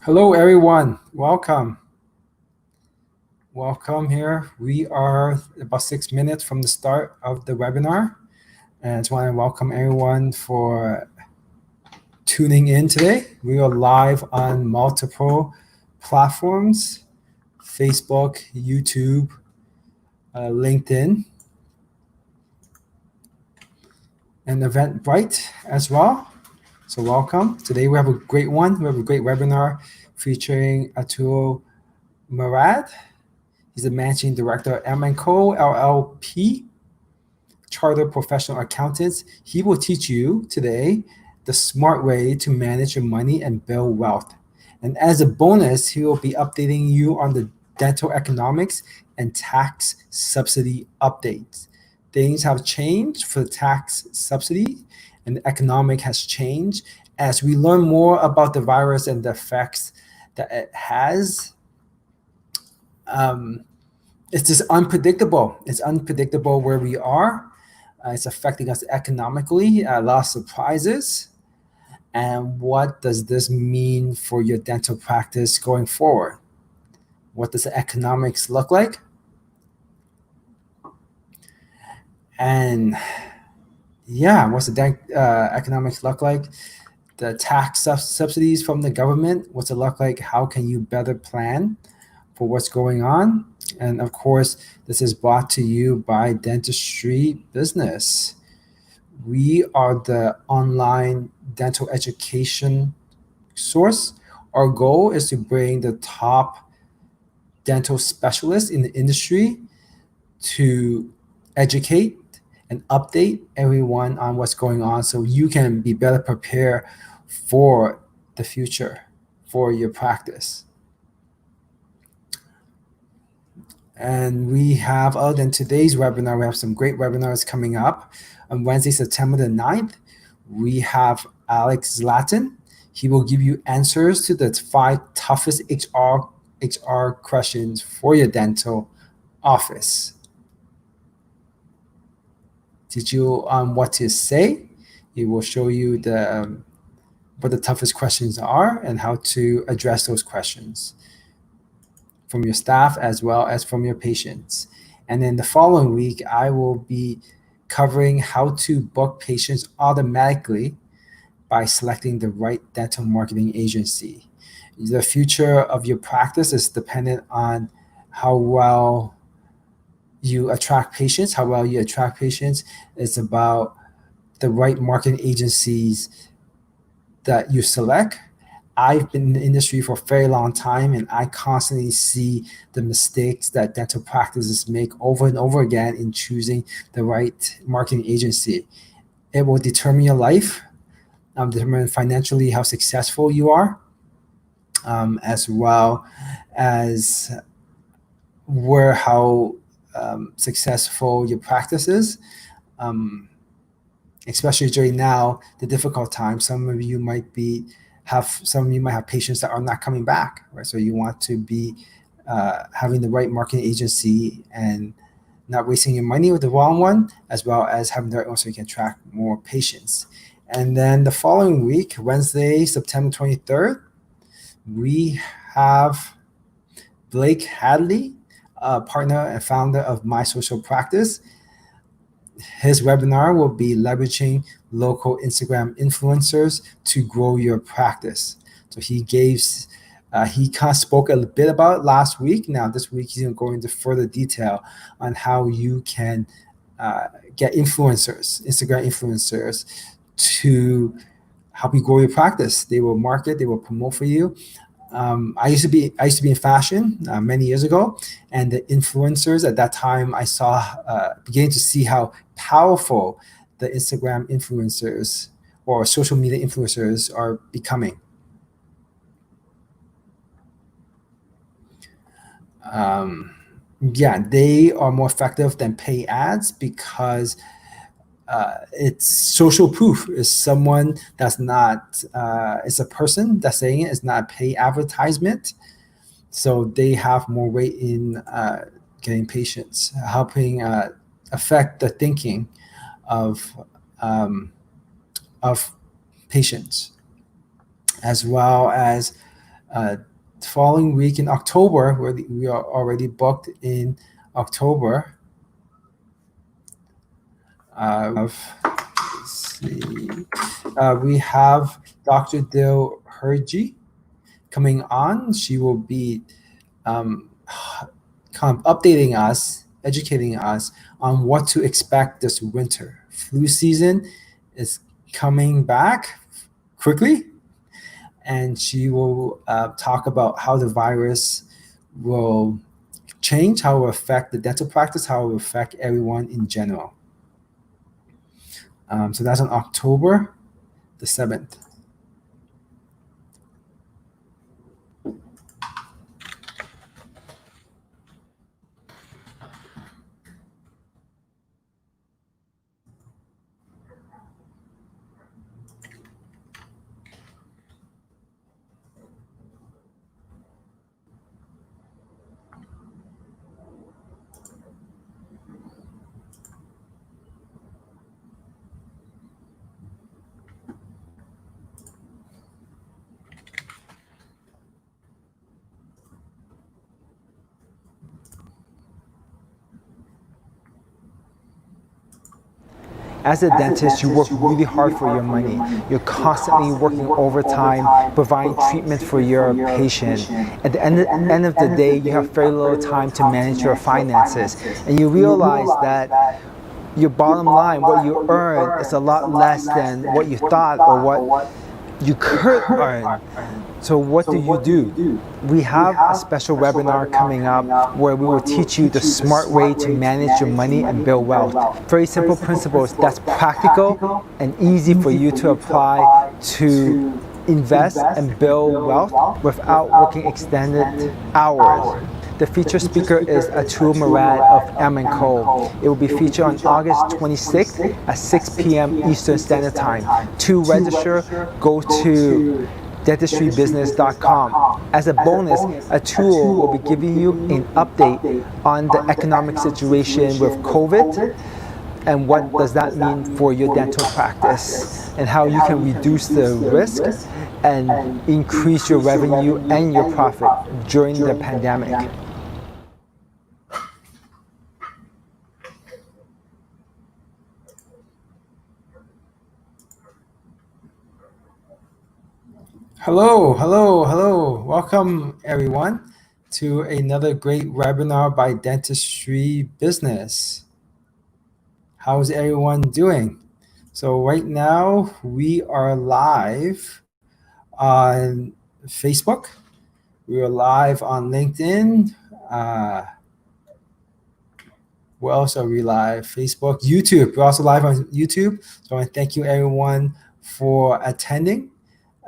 Hello, everyone. Welcome. Welcome here. We are about 6 minutes from the start of the webinar. And I just want to welcome everyone for tuning in today. We are live on multiple platforms, Facebook, YouTube, LinkedIn, and Eventbrite as well. So welcome. Today we have a great one. We have a great webinar featuring Atul Mehra. He's the managing director of M&Co LLP, Chartered Professional Accountants. He will teach you today the smart way to manage your money and build wealth. And as a bonus, he will be updating you on the dental economics and tax subsidy updates. Things have changed for the tax subsidy, and the economic has changed as we learn more about the virus and the effects that it has. It's just unpredictable. It's unpredictable where we are. It's affecting us economically. A lot of surprises. And what does this mean for your dental practice going forward? What does the economics look like? And yeah, what's the economics look like? The tax subsidies from the government, what's it look like? How can you better plan for what's going on? And of course, this is brought to you by Dentistry Business. We are the online dental education source. Our goal is to bring the top dental specialists in the industry to educate and update everyone on what's going on so you can be better prepared for the future, for your practice. And we have, other than today's webinar, we have some great webinars coming up. On Wednesday, September the 9th, we have Alex Zlatan. He will give you answers to the 5 toughest HR questions for your dental office. Teach you what to say. He will show you what the toughest questions are and how to address those questions from your staff as well as from your patients. And then the following week, I will be covering how to book patients automatically by selecting the right dental marketing agency. The future of your practice is dependent on how well you attract patients. It's about the right marketing agencies that you select. I've been in the industry for a very long time, and I constantly see the mistakes that dental practices make over and over again in choosing the right marketing agency. It will determine your life, determine financially how successful you are, as well as how successful your practice is. Especially during now, the difficult time, some of you might have patients that are not coming back, right? So you want to be having the right marketing agency and not wasting your money with the wrong one, as well as having the right one so you can attract more patients. And then the following week, Wednesday, September 23rd, we have Blake Hadley, partner and founder of My Social Practice. His webinar will be leveraging local Instagram influencers to grow your practice. So he kind of spoke a bit about it last week. Now this week he's going to go into further detail on how you can get Instagram influencers to help you grow your practice. They will market, they will promote for you. I used to be in fashion many years ago, and the influencers at that time I saw beginning to see how powerful the Instagram influencers or social media influencers are becoming. They are more effective than pay ads because it's social proof. It's someone that's not, it's a person that's saying it. It's not a pay advertisement. So they have more weight in getting patients, helping affect the thinking of patients, as well as Following week in October, we are already booked in October. Let's see. We have Dr. Dil Herji coming on. She will be kind of updating us, educating us on what to expect this winter. Flu season is coming back quickly, and she will talk about how the virus will change, how it will affect the dental practice, how it will affect everyone in general. So that's on October the 7th. As a dentist, you work really hard for your money. You're constantly working overtime, providing treatment for your patient. At the end of the day, you have very little time to manage your finances. And you realize that your bottom line, what you earn, is a lot less than what you thought or what you could earn. So what do? We have a special webinar coming up where we will teach you the smart way to manage your money and build wealth. Very simple principles that's practical and easy for you to apply to invest and build wealth without working extended hours. The featured speaker is Atul Mehra of M&Co. It will be featured on August 26th at 6 p.m. Eastern Standard Time. To register, go to dentistrybusiness.com. As a bonus, Atul will be giving you an update on the economic situation with COVID and what does that mean for your dental practice and how you can reduce the risk and increase your revenue and your profit during the pandemic. Hello. Welcome, everyone, to another great webinar by Dentistry Business. How's everyone doing? So right now, we are live on Facebook. We are live on LinkedIn. Where else are we live? Facebook, YouTube. We're also live on YouTube. So I want to thank you, everyone, for attending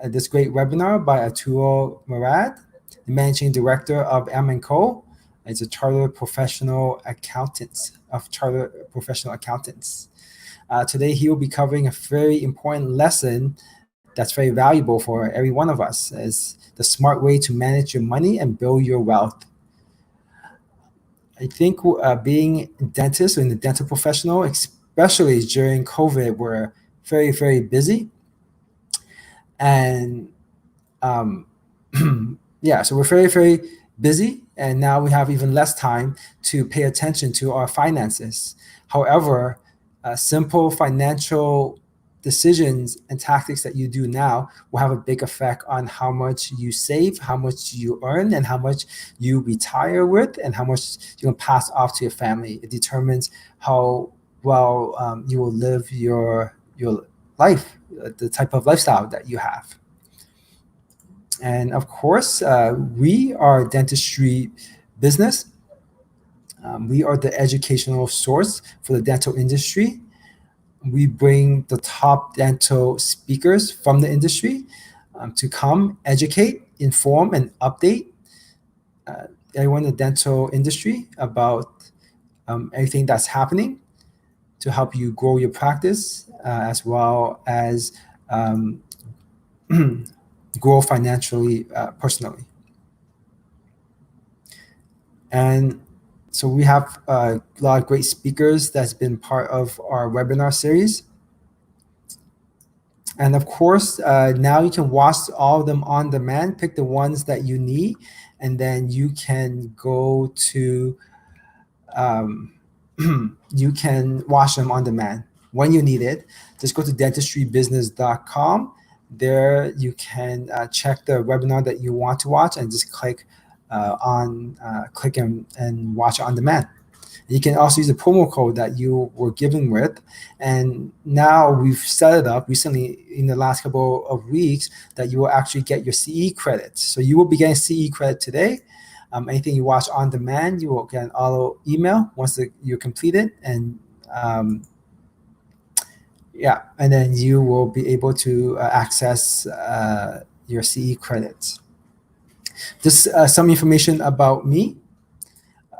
this great webinar by Atul Mehra, the Managing Director of M&Co. It's a chartered professional accountants. Today, he will be covering a very important lesson that's very valuable for every one of us, is the smart way to manage your money and build your wealth. I think being a dentist and a dental professional, especially during COVID, we're very, very busy. And so we're very, very busy, and now we have even less time to pay attention to our finances. However, simple financial decisions and tactics that you do now will have a big effect on how much you save, how much you earn, and how much you retire with, and how much you can pass off to your family. It determines how well you will live your life, the type of lifestyle that you have. And of course, we are Dentistry Business. We are the educational source for the dental industry. We bring the top dental speakers from the industry to come educate, inform, and update everyone in the dental industry about everything that's happening to help you grow your practice as well as grow financially, personally. And so we have a lot of great speakers that's been part of our webinar series. And of course, now you can watch all of them on demand, pick the ones that you need, and then you can go to, um, you can watch them on demand when you need it. Just go to dentistrybusiness.com. There you can check the webinar that you want to watch and just click click and watch on demand. You can also use the promo code that you were given with. And now we've set it up recently in the last couple of weeks that you will actually get your CE credits. So you will be getting CE credit today. Anything you watch on demand, you will get an auto email once you complete it. And and then you will be able to access your CE credits. Just some information about me.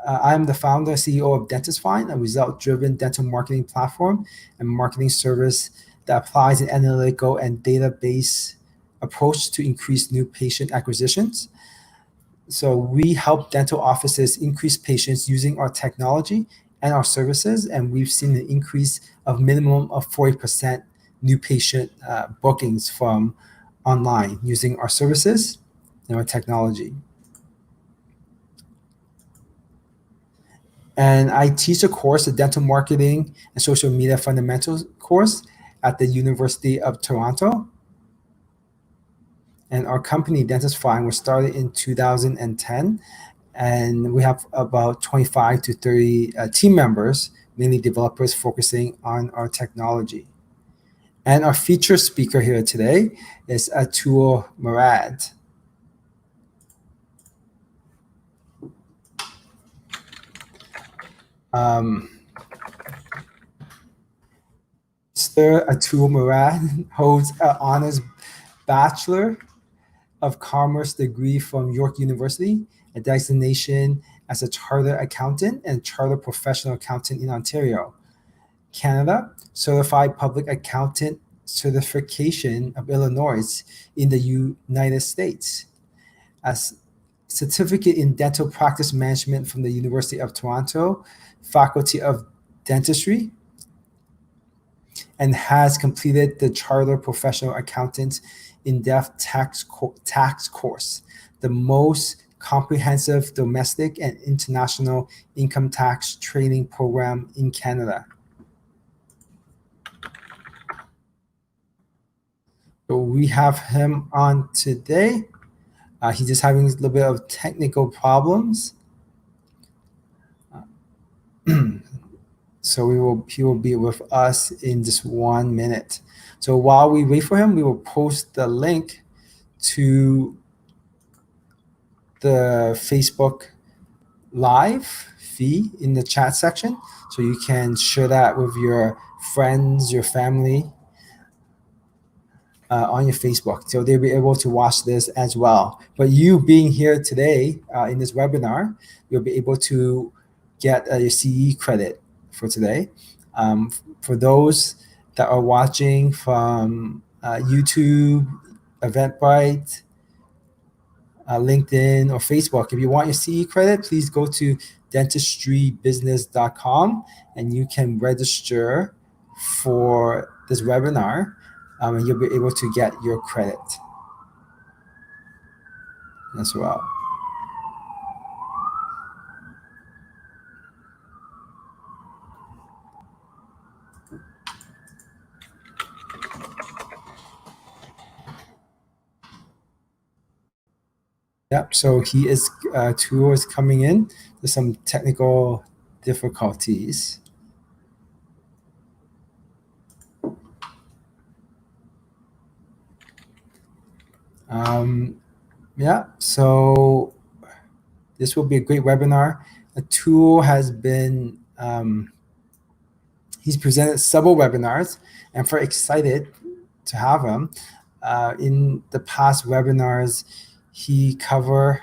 I'm the founder and CEO of Dentist Find, a result-driven dental marketing platform and marketing service that applies an analytical and database approach to increase new patient acquisitions. So we help dental offices increase patients using our technology and our services, and we've seen an increase of minimum of 40% new patient bookings from online using our services and our technology. And I teach a course, a dental marketing and social media fundamentals course at the University of Toronto. And our company, Dentist Find, was started in 2010. And we have about 25 to 30 team members, mainly developers focusing on our technology. And our feature speaker here today is Atul Murad. Mr. Atul Murad holds an honors Bachelor of Commerce degree from York University, a designation as a chartered accountant and chartered professional accountant in Ontario, Canada, certified public accountant certification of Illinois in the United States, as certificate in dental practice management from the University of Toronto, Faculty of Dentistry, and has completed the Chartered Professional Accountant in-depth tax course, the most comprehensive domestic and international income tax training program in Canada. So we have him on today. He's just having a little bit of technical problems. So he will be with us in just 1 minute. So while we wait for him, we will post the link to the Facebook Live feed in the chat section. So you can share that with your friends, your family on your Facebook. So they'll be able to watch this as well. But you being here today in this webinar, you'll be able to get your CE credit for today. For those that are watching from YouTube, Eventbrite, LinkedIn, or Facebook, if you want your CE credit, please go to dentistrybusiness.com and you can register for this webinar, and you'll be able to get your credit as well. Yep, so he is, Tuo is coming in. There's some technical difficulties. Yeah, so this will be a great webinar. Atul has been, he's presented several webinars, and we're excited to have him. In the past webinars, he covered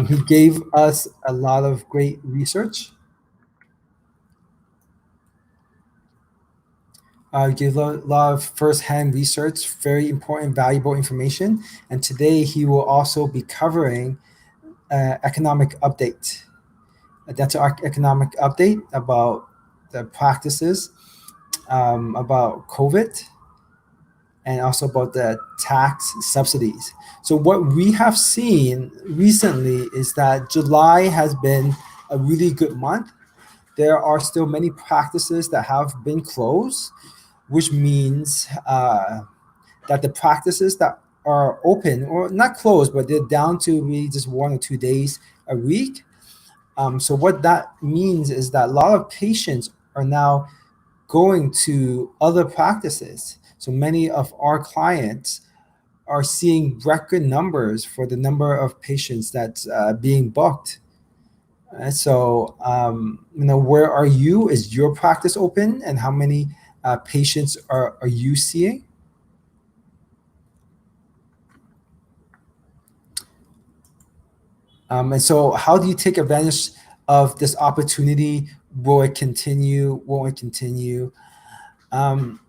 he gave us a lot of great research. Gave a lot of first-hand research, very important, valuable information. And today he will also be covering economic update. a dental economic update about the practices, about COVID, and also about the tax subsidies. So what we have seen recently is that July has been a really good month. There are still many practices that have been closed, which means that the practices that are open or not closed, but they're down to maybe just 1 or 2 days a week. So what that means is that a lot of patients are now going to other practices. So many of our clients are seeing record numbers for the number of patients that's being booked. So, where are you? Is your practice open, and how many patients are you seeing? And so, how do you take advantage of this opportunity? Will it continue? Won't it continue? Um,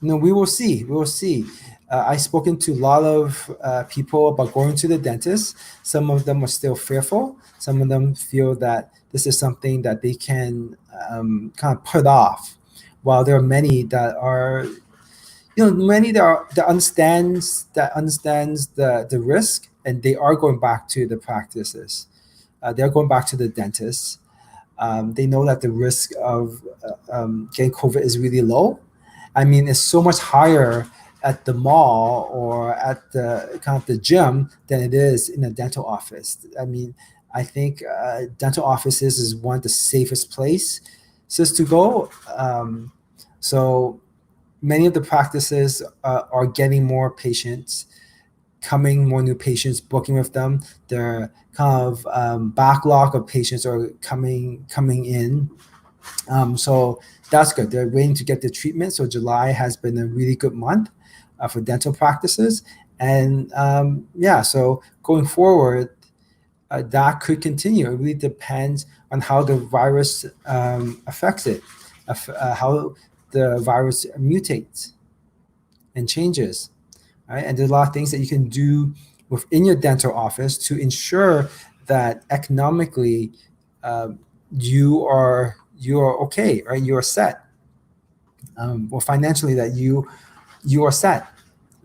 we will see. We will see. I've spoken to a lot of people about going to the dentist. Some of them are still fearful. Some of them feel that this is something that they can kind of put off. While there are many that are, many that understands the risk, and they are going back to the practices. They're going back to the dentist. They know that the risk of getting COVID is really low. I mean, it's so much higher at the mall or at the kind of the gym than it is in a dental office. I mean, I think dental offices is one of the safest places to go. So many of the practices are getting more patients coming, more new patients booking with them. Their kind of backlog of patients are coming in. So that's good. They're waiting to get the treatment. So July has been a really good month for dental practices. And so going forward, that could continue. It really depends on how the virus affects it, how the virus mutates and changes. Right? And there's a lot of things that you can do within your dental office to ensure that economically you are okay, right? You are set. Or financially that you are set.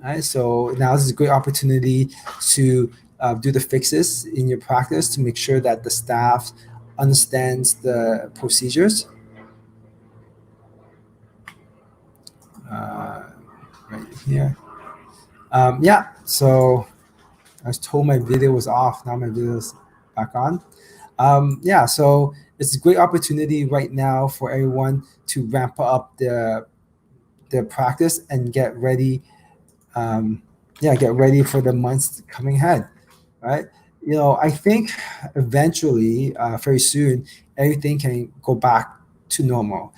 Right? So now this is a great opportunity to do the fixes in your practice to make sure that the staff understands the procedures. Right here. So I was told my video was off. Now my video is back on. So it's a great opportunity right now for everyone to ramp up their practice and get ready. Get ready for the months coming ahead, right? I think eventually, very soon, everything can go back to normal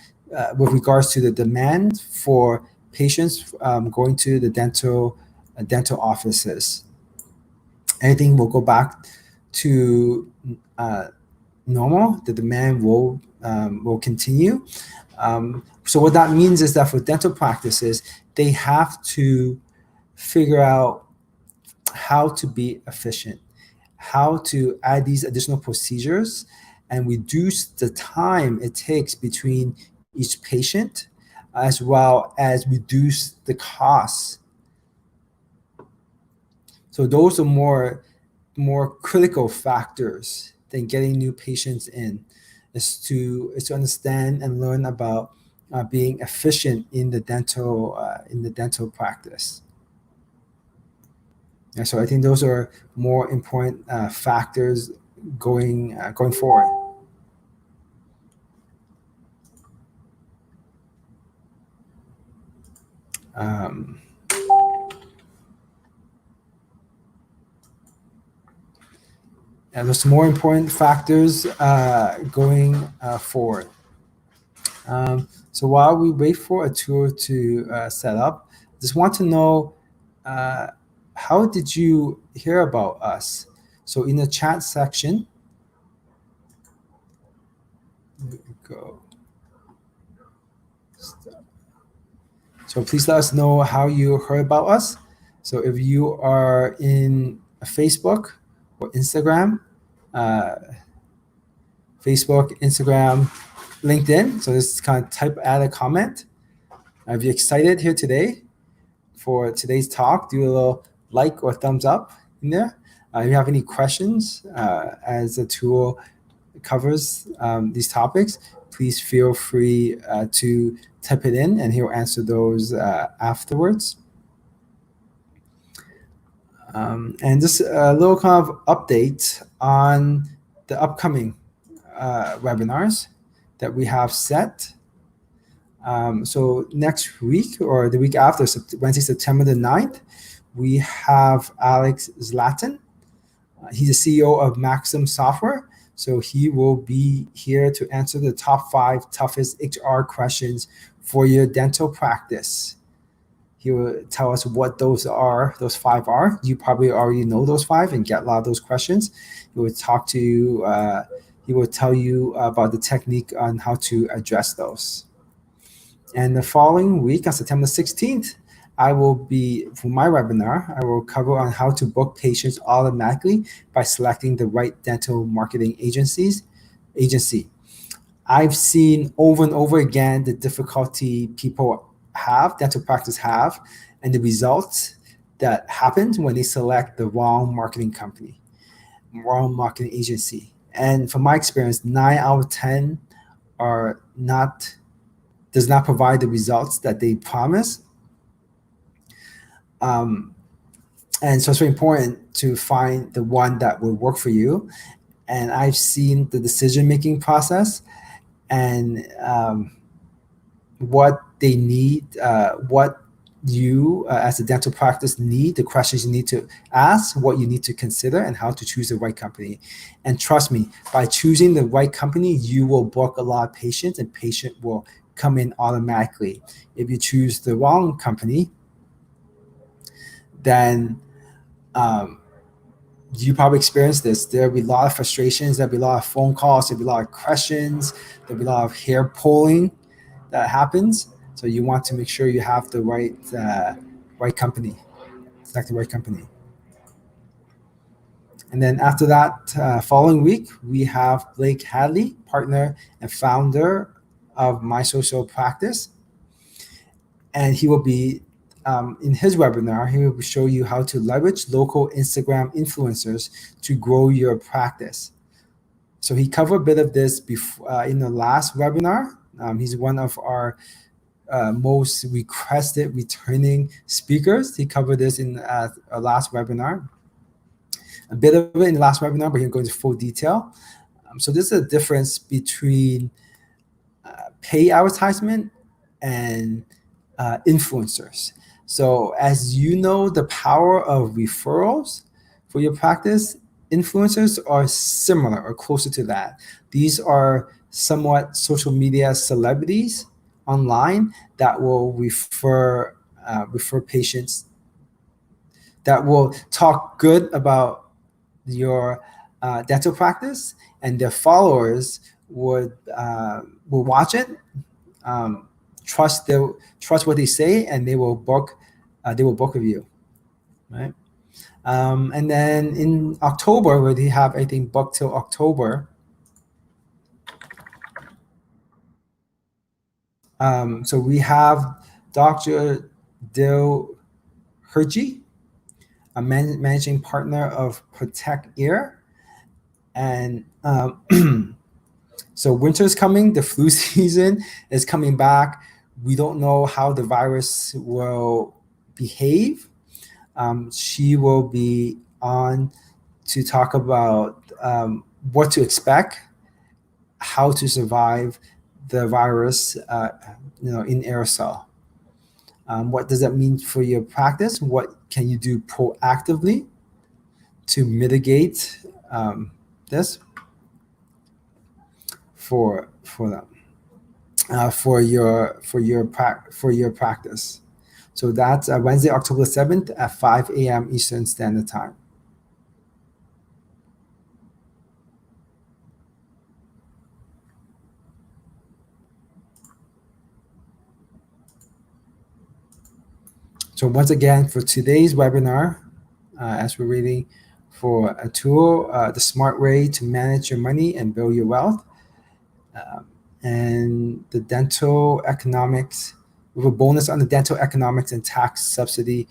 with regards to the demand for patients going to the dental offices. Anything will go back to normal. The demand will continue. So what that means is that for dental practices, they have to figure out how to be efficient, how to add these additional procedures and reduce the time it takes between each patient, as well as reduce the costs. So those are more critical factors than getting new patients in, is to understand and learn about being efficient in the dental practice. And so I think those are more important factors going forward. And there's more important factors going forward. So while we wait for Atul to set up, just want to know how did you hear about us? So in the chat section, there we go. So please let us know how you heard about us. So if you are in Facebook or Instagram, Facebook, Instagram, LinkedIn. So just kind of add a comment. If you're excited here today for today's talk, do a little like or thumbs up in there. If you have any questions as the tool covers these topics, please feel free to type it in and he'll answer those afterwards. And just a little kind of update on the upcoming webinars that we have set. So next week or the week after, Wednesday, September the 9th, we have Alex Zlatan. He's the CEO of Maxim Software. So he will be here to answer the top 5 toughest HR questions for your dental practice. He will tell us what those 5 are. You probably already know those 5 and get a lot of those questions. He will talk to you, he will tell you about the technique on how to address those. And the following week, on September 16th, for my webinar, I will cover on how to book patients automatically by selecting the right dental marketing agency. I've seen over and over again the difficulty dental practice have, and the results that happens when they select the wrong marketing company, wrong marketing agency. And from my experience, 9 out of 10 does not provide the results that they promise. And so it's very important to find the one that will work for you. And I've seen the decision-making process and what they need, what you as a dental practice need, the questions you need to ask, what you need to consider, and how to choose the right company. And trust me, by choosing the right company, you will book a lot of patients and patient will come in automatically. If you choose the wrong company, then you probably experience this. There'll be a lot of frustrations, there'll be a lot of phone calls, there'll be a lot of questions, there'll be a lot of hair pulling that happens. So you want to make sure you have the right company, select the right company. And then after that, following week, we have Blake Hadley, partner and founder of My Social Practice. And he will be, in his webinar, he will show you how to leverage local Instagram influencers to grow your practice. So he covered a bit of this before, in the last webinar. He's one of our most requested returning speakers. He covered this in our last webinar. A bit of it in the last webinar, but he'll go into full detail. So there's a difference between pay advertisement and influencers. So as you know, the power of referrals for your practice, influencers are similar or closer to that. These are somewhat social media celebrities online that will refer patients, that will talk good about your dental practice, and their followers will watch it, trust what they say, and they will book with you, right? And then in October, where they have everything booked till October. So we have Dr. Dil Herji, a managing partner of Protect Ear. And so winter's coming, the flu season is coming back. We don't know how the virus will behave. She will be on to talk about what to expect, how to survive the virus, in aerosol. What does that mean for your practice? What can you do proactively to mitigate this for them, for your practice? So that's Wednesday, October 7th at 5 a.m. Eastern Standard Time. So once again, for today's webinar, as we're reading for a tool, the smart way to manage your money and build your wealth, And the dental economics, with a bonus on the dental economics and tax subsidy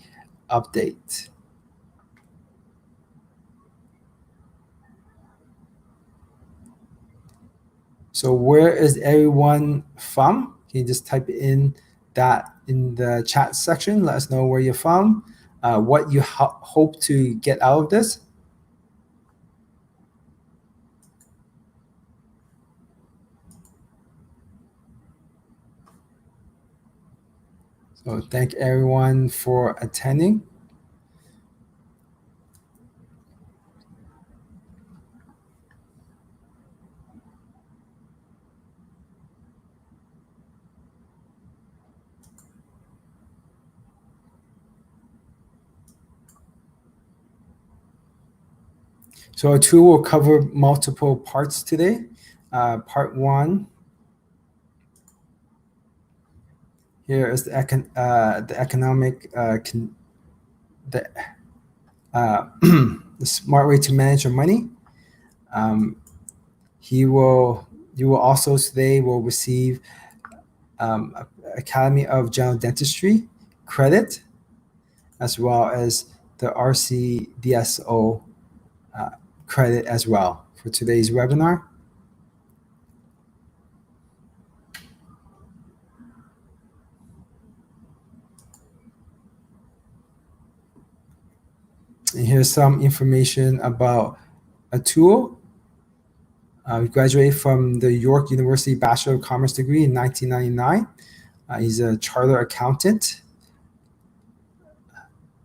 update. So where is everyone from? Can you just type in that in the chat section? Let us know where you're from, what you hope to get out of this. So thank everyone for attending. So Atul will cover multiple parts today. Part one, here is the economic, the the smart way to manage your money. You will also today will receive Academy of General Dentistry credit, as well as the RCDSO credit as well for today's webinar. And here's some information about Atul. He graduated from the York University Bachelor of Commerce degree in 1999. He's a chartered accountant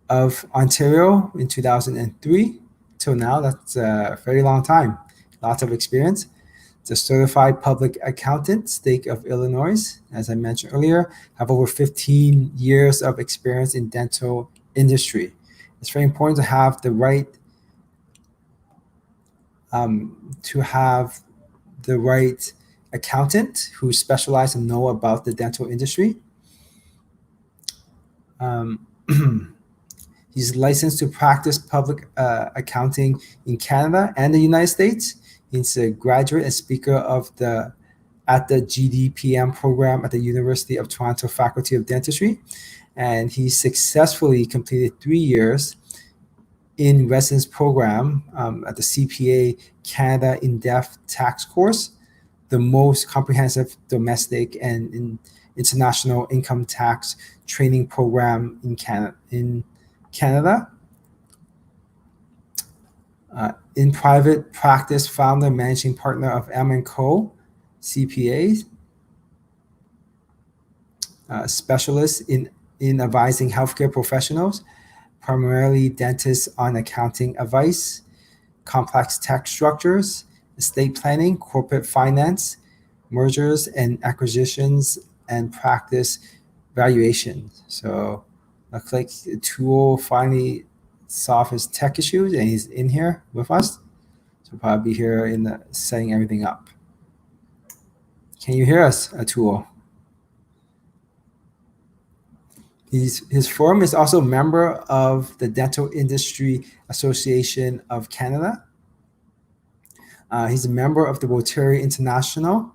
of Ontario in 2003 till now. That's a very long time. Lots of experience. He's a certified public accountant, state of Illinois, as I mentioned earlier. Have over 15 years of experience in dental industry. It's very important to have the right accountant who specializes and know about the dental industry. He's licensed to practice public accounting in Canada and the United States. He's a graduate and speaker at the GDPM program at the University of Toronto Faculty of Dentistry. And he successfully completed 3 years in residence program at the CPA Canada in-depth tax course, the most comprehensive domestic and international income tax training program in Canada. In private practice, founder, managing partner of M&Co CPAs, specialist in advising healthcare professionals, primarily dentists on accounting advice, complex tax structures, estate planning, corporate finance, mergers and acquisitions, and practice valuation. So looks like Atul finally solved his tech issues and he's in here with us. So probably here setting everything up. Can you hear us, Atul? His firm is also a member of the Dental Industry Association of Canada. He's a member of the Rotary International.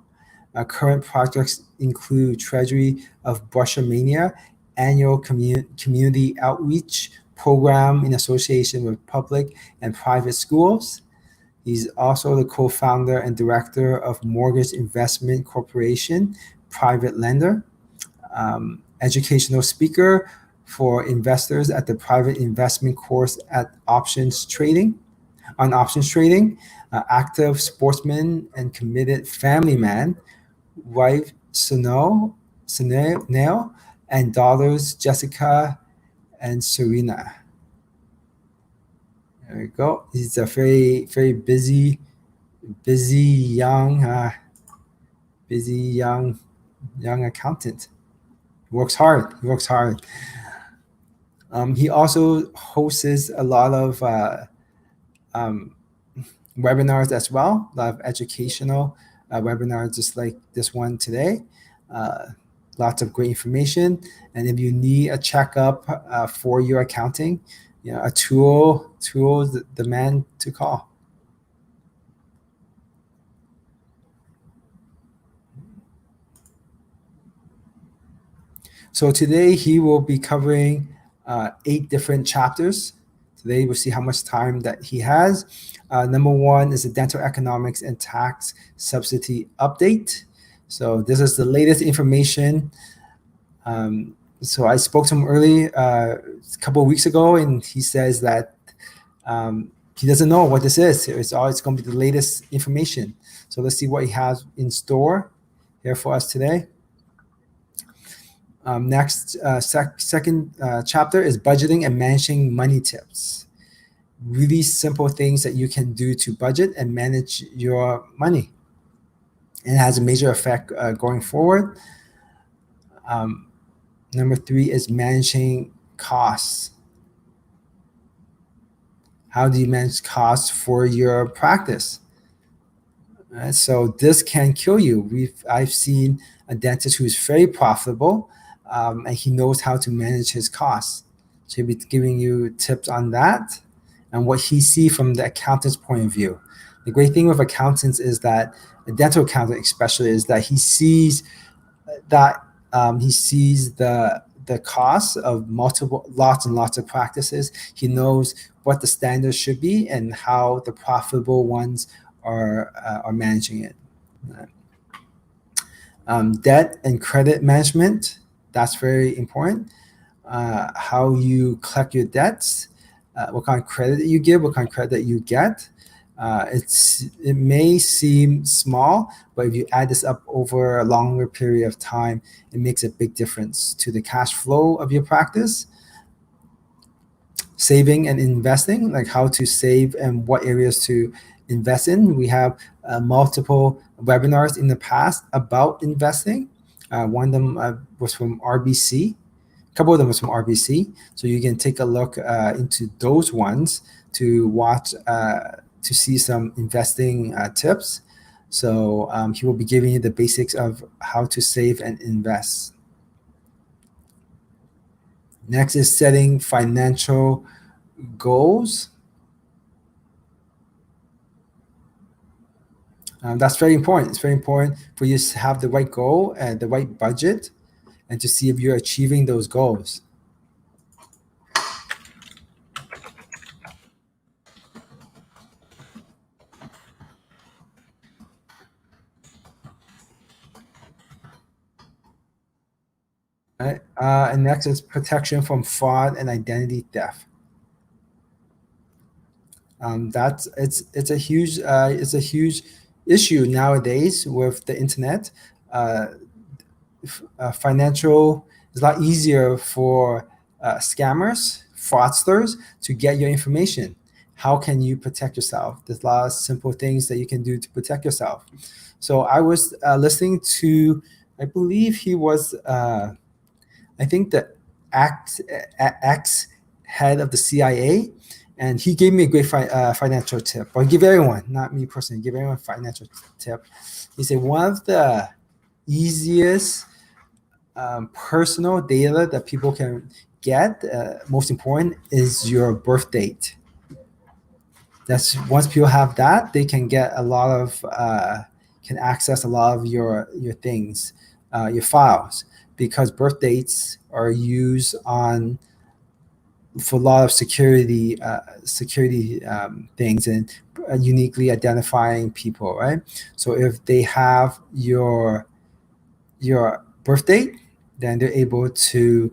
Current projects include Treasury of Brushmania, annual community outreach program in association with public and private schools. He's also the co-founder and director of Mortgage Investment Corporation, private lender. Educational speaker for investors at the private investment course at options trading. Active sportsman and committed family man, wife Sunil, and daughters Jessica and Serena. There we go. He's a very, very busy young accountant. He works hard. He also hosts a lot of webinars as well, a lot of educational webinars just like this one today. Lots of great information. And if you need a checkup for your accounting, Atul is the man to call. So today he will be covering 8 different chapters. Today we'll see how much time that he has. Number 1 is the dental economics and tax subsidy update. So this is the latest information. So I spoke to him early a couple of weeks ago, and he says that he doesn't know what this is. It's going to be the latest information. So let's see what he has in store here for us today. Next, second chapter is budgeting and managing money tips. Really simple things that you can do to budget and manage your money. And it has a major effect going forward. Number 3 is managing costs. How do you manage costs for your practice? Right, so this can kill you. I've seen a dentist who's very profitable, and he knows how to manage his costs. So he'll be giving you tips on that and what he sees from the accountant's point of view. The great thing with accountants is that a dental accountant especially is that he sees that the cost of lots and lots of practices. He knows what the standards should be and how the profitable ones are managing it. Debt and credit management, that's very important. How you collect your debts, what kind of credit you give, what kind of credit you get. It may seem small, but if you add this up over a longer period of time, it makes a big difference to the cash flow of your practice. Saving and investing, like how to save and what areas to invest in. We have multiple webinars in the past about investing. One of them was from RBC. A couple of them was from RBC. So you can take a look into those ones to watch, to see some investing tips. So he will be giving you the basics of how to save and invest. Next is setting financial goals. That's very important. It's very important for you to have the right goal and the right budget and to see if you're achieving those goals. Right? And next is protection from fraud and identity theft. It's a huge issue nowadays with the internet. Financial is a lot easier for scammers, fraudsters to get your information. How can you protect yourself? There's a lot of simple things that you can do to protect yourself. So I was listening to, I believe he was, I think the ex head of the CIA, and he gave me a great financial tip. Or give everyone, not me personally, give everyone a financial tip. He said one of the easiest personal data that people can get, most important, is your birth date. That's once people have that, they can get a lot of, can access a lot of your things, your files, because birth dates are used for a lot of security things and uniquely identifying people, right? So if they have your birth date, then they're able to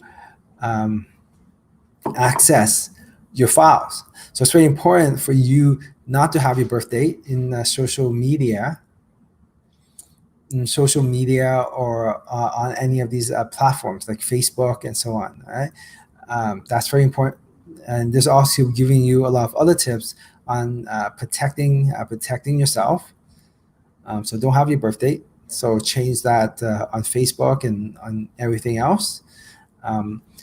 access your files. So it's very important for you not to have your birth date in social media or on any of these platforms like Facebook and so on, right? That's very important. And there's also giving you a lot of other tips on protecting yourself. So don't have your birth date. So change that on Facebook and on everything else.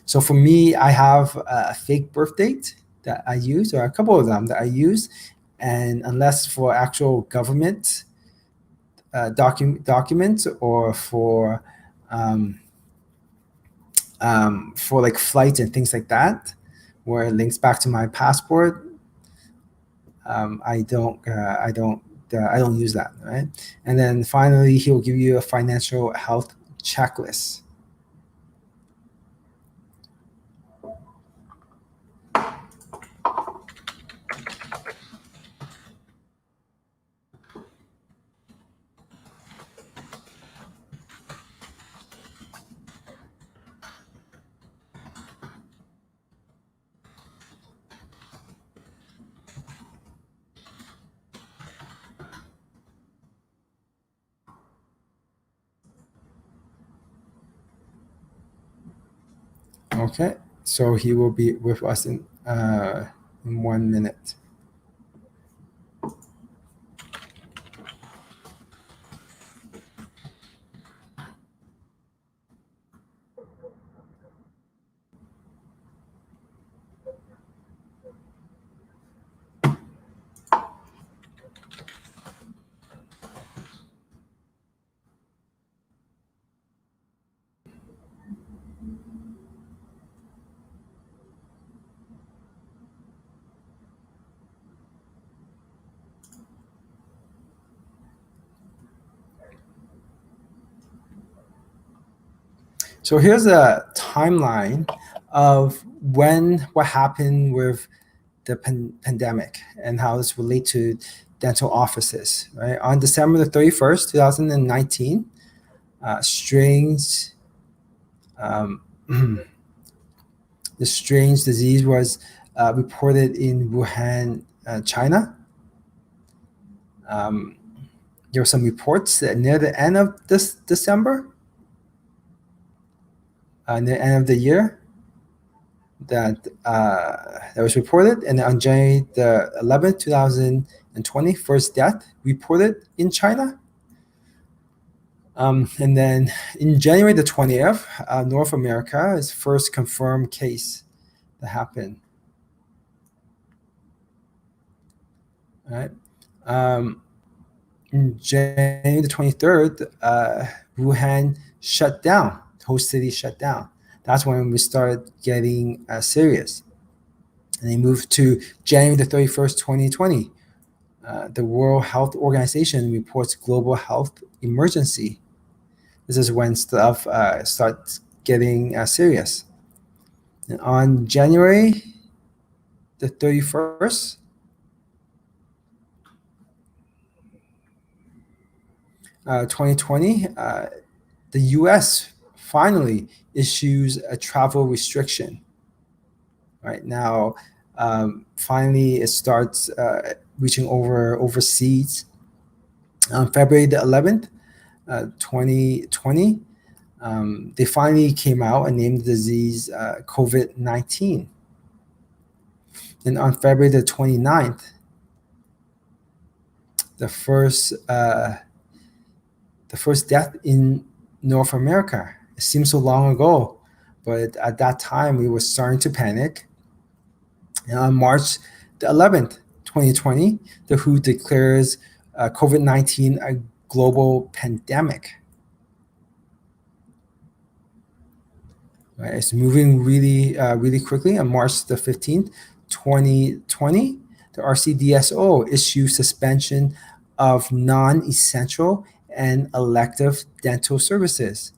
So for me, I have a fake birth date that I use, or a couple of them that I use. And unless for actual government documents or for like flights and things like that, where it links back to my passport, I don't use that, right? And then finally, he'll give you a financial health checklist. Okay, so he will be with us in 1 minute. So here's a timeline of what happened with the pandemic and how this relate to dental offices. Right on December the 31st, 2019, strange the strange disease was reported in Wuhan, China. Um, there were some reports that near the end of this December, near the end of the year, that was reported, and on January the 11th, 2020, first death reported in China. And then in January the 20th, North America is first confirmed case that happened. Right. In January the 23rd, Wuhan shut down. The whole city shut down. That's when we started getting serious. And they moved to January the 31st, 2020. The World Health Organization reports global health emergency. This is when stuff starts getting serious. And on January the 31st, 2020, the US finally issues a travel restriction. Right now, finally, it starts reaching overseas. On February the 11th, 2020, they finally came out and named the disease COVID-19. And on February the 29th, the first death in North America. It seems so long ago, but at that time we were starting to panic. And on March the 11th, 2020, the WHO declares COVID-19 a global pandemic. Right? It's moving really quickly. On March the 15th, 2020, the RCDSO issued suspension of non-essential and elective dental services.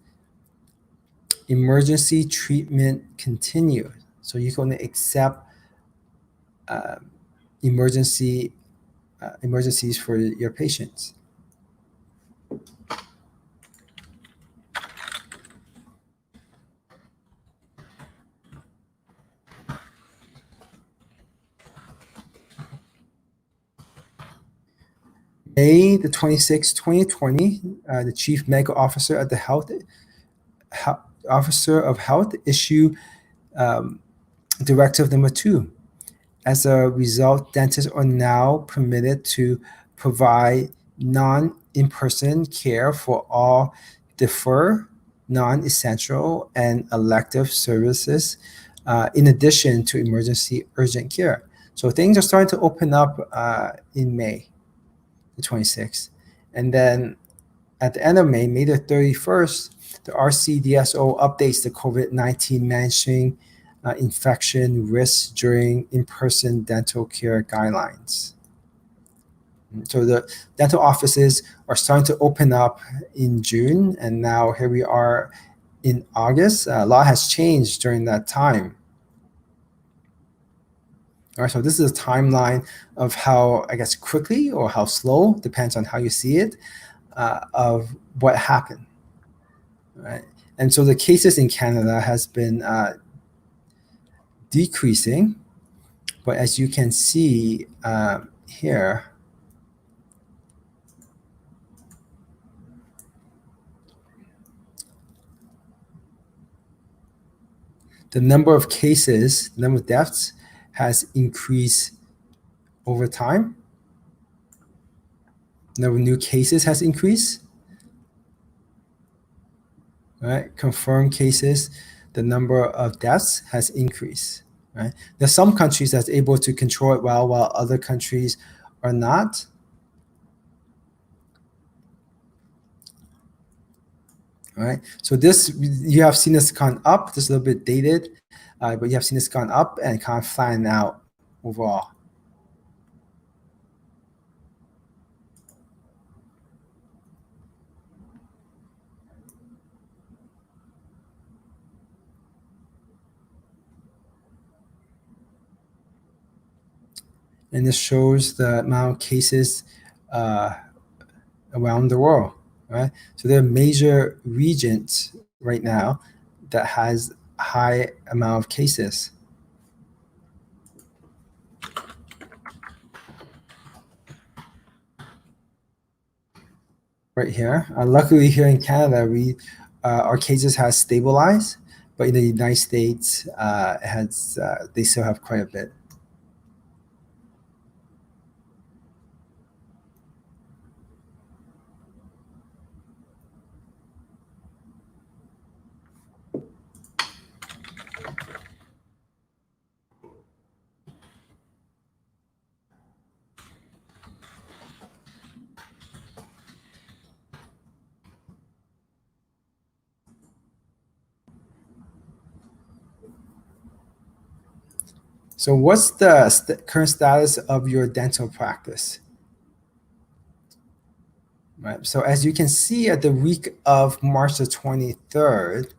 Emergency treatment continued. So you can accept emergencies for your patients. May the 26th, 2020, the chief medical officer at the Officer of Health issue directive number 2. As a result, dentists are now permitted to provide non-in-person care for all deferred, non-essential, and elective services, in addition to emergency urgent care. So things are starting to open up in May the 26th. And then at the end of May, May the 31st, the RCDSO updates the COVID-19 managing infection risks during in-person dental care guidelines. So the dental offices are starting to open up in June, and now here we are in August. A lot has changed during that time. All right, so this is a timeline of how, I guess, quickly or how slow, depends on how you see it, of what happened. Right? And so the cases in Canada has been decreasing, but as you can see here, the number of cases, the number of deaths has increased over time. The number of new cases has increased. Right? Confirmed cases, the number of deaths has increased. Right? There's some countries that's able to control it well, while other countries are not. All right. So this, you have seen this gone up. This is a little bit dated, but you have seen this gone up and kind of flatten out overall. And this shows the amount of cases around the world, right? So there are major regions right now that has high amount of cases. Right here. Luckily, here in Canada, we our cases has stabilized, but in the United States, it has they still have quite a bit. So, what's the current status of your dental practice? Right. So, as you can see, at the week of March the 23rd,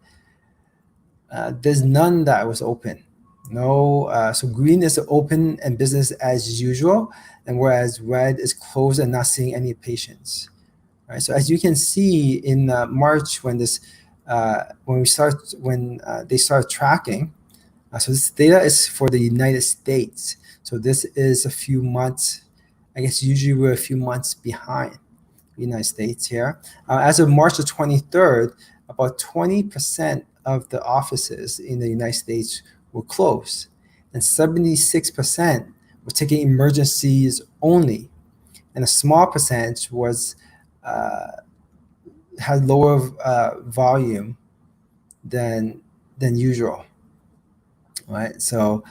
there's none that was open. No. So, green is open and business as usual, and whereas red is closed and not seeing any patients. Right. So, as you can see in March, when this when they start tracking. So this data is for the United States. So this is a few months. I guess usually we're a few months behind the United States here. As of March the 23rd, about 20% of the offices in the United States were closed, and 76% were taking emergencies only, and a small percentage was had lower volume than usual. Right? So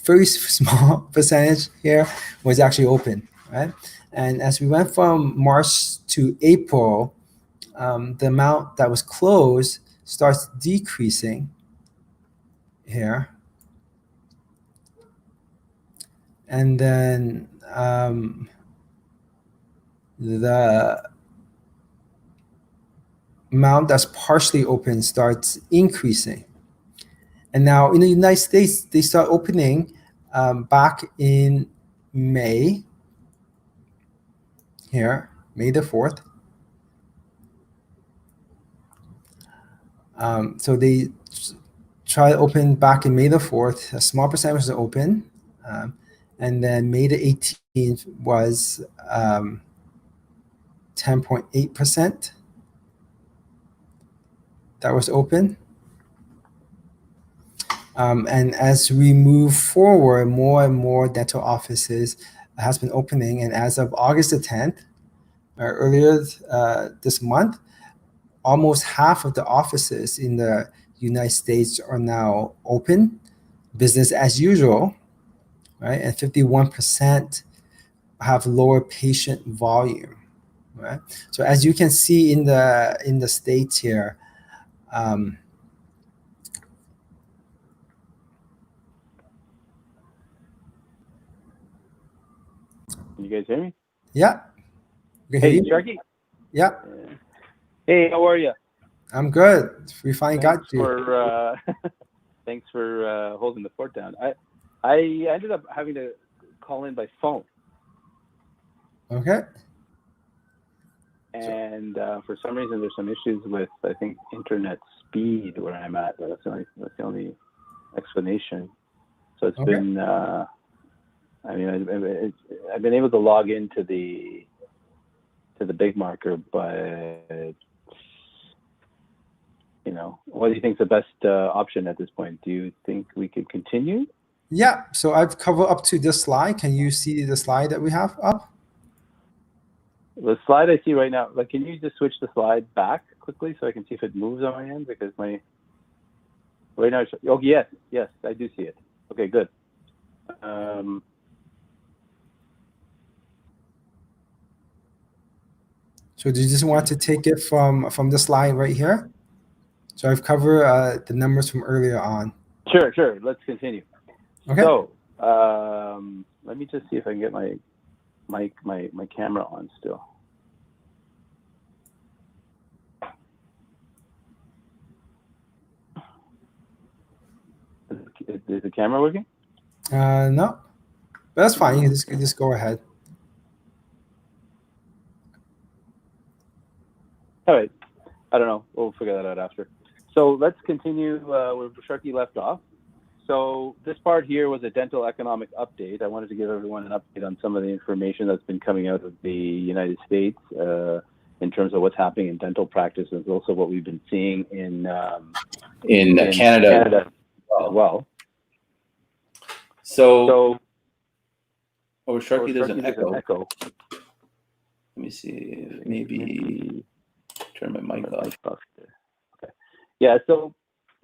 very small percentage here was actually open, right? And as we went from March to April, the amount that was closed starts decreasing here. And then the amount that's partially open starts increasing. And now in the United States, they start opening back in May, here, May the 4th. So they try to open back in May the 4th. A small percentage was open. And then May the 18th was 10.8% that was open. And as we move forward, more and more dental offices has been opening. And as of August the 10th, earlier this month, almost half of the offices in the United States are now open, business as usual, right? And 51% have lower patient volume, right? So as you can see in the states here, you guys hear me? Yeah. Hey, Sharky. Yeah. Hey, how are you? I'm good. We finally got you. Thanks for holding the fort down. I ended up having to call in by phone. Okay. And for some reason, there's some issues with, I think, internet speed where I'm at. That's the only explanation. So it's been. I mean, I've been able to log into the big marker, but what do you think is the best option at this point? Do you think we could continue? Yeah, so I've covered up to this slide. Can you see the slide that we have up? The slide I see right now, can you just switch the slide back quickly so I can see if it moves on my end? Because right now, yes, I do see it. Okay, good. So do you just want to take it from the slide right here? So I've covered the numbers from earlier on. Sure. Let's continue. Okay. So let me just see if I can get my camera on still. Is the camera working? No, but that's fine. You can just go ahead. All right. I don't know. We'll figure that out after. So let's continue where Sharky left off. So this part here was a dental economic update. I wanted to give everyone an update on some of the information that's been coming out of the United States in terms of what's happening in dental practice, and also what we've been seeing in Canada as well. So Sharky, there's an echo. Let me see. Maybe turn my mic off. Okay. Yeah. So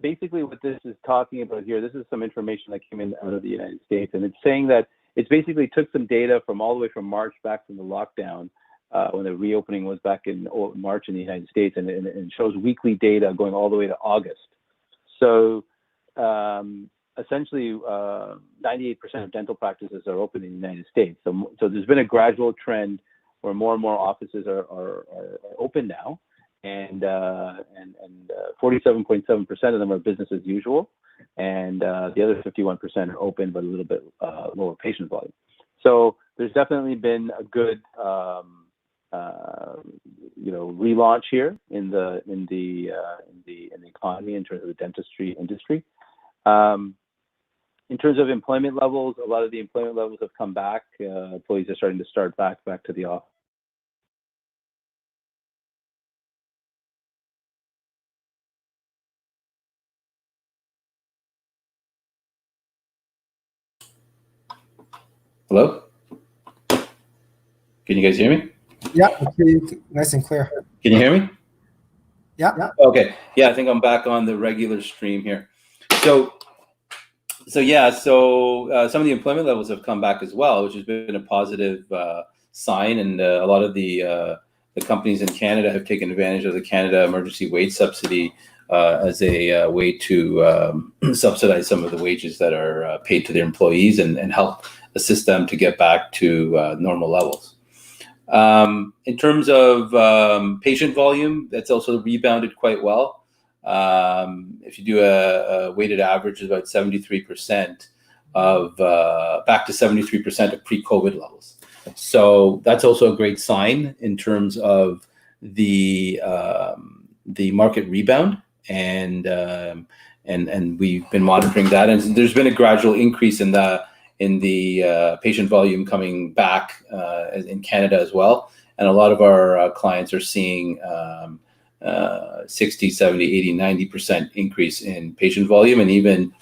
basically, what this is talking about here, this is some information that came in out of the United States, and it's saying that it's basically took some data from all the way from March back from the lockdown when the reopening was back in March in the United States, and it shows weekly data going all the way to August. So essentially, 98% of dental practices are open in the United States. So there's been a gradual trend where more and more offices are open now, and 47.7% of them are business as usual, and the other 51% are open but a little bit lower patient volume. So there's definitely been a good relaunch here in the economy in terms of the dentistry industry. In terms of employment levels, a lot of the employment levels have come back. Employees are starting to start back to the office. Hello? Can you guys hear me? Yeah, nice and clear. Can you hear me? Yeah. Okay. Yeah, I think I'm back on the regular stream here. So some of the employment levels have come back as well, which has been a positive sign, and a lot of the companies in Canada have taken advantage of the Canada Emergency Wage Subsidy as a way to subsidize some of the wages that are paid to their employees and help assist them to get back to normal levels. In terms of patient volume, that's also rebounded quite well. If you do a weighted average, it's about 73% back to 73% of pre-COVID levels. So that's also a great sign in terms of the market rebound, and we've been monitoring that, and there's been a gradual increase in the patient volume coming back in Canada as well, and a lot of our clients are seeing 60, 70, 80, 90% increase in patient volume, and even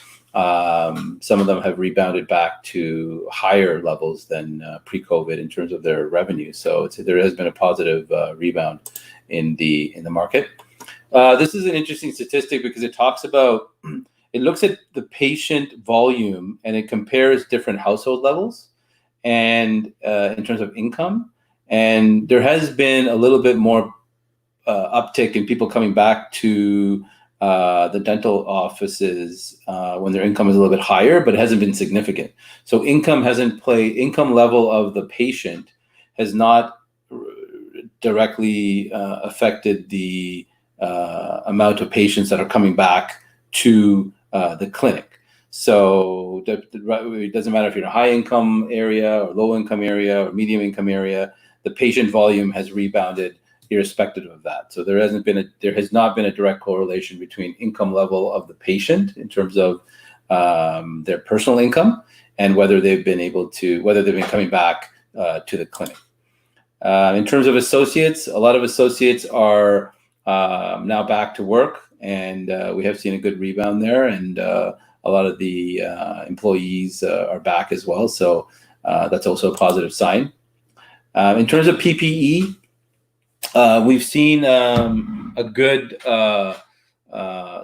some of them have rebounded back to higher levels than pre-COVID in terms of their revenue. So there has been a positive rebound in the market. This is an interesting statistic because it talks about, it looks at the patient volume and it compares different household levels and in terms of income. And there has been a little bit more uptick in people coming back to the dental offices when their income is a little bit higher, but it hasn't been significant. So income level of the patient has not directly affected the amount of patients that are coming back to the clinic. So it doesn't matter if you're in a high income area or low income area or medium income area, the patient volume has rebounded irrespective of that. So there has not been a direct correlation between income level of the patient in terms of their personal income and whether they've been coming back to the clinic. In terms of associates, a lot of associates are now back to work and we have seen a good rebound there, and a lot of the employees are back as well. So that's also a positive sign. In terms of PPE, we've seen a good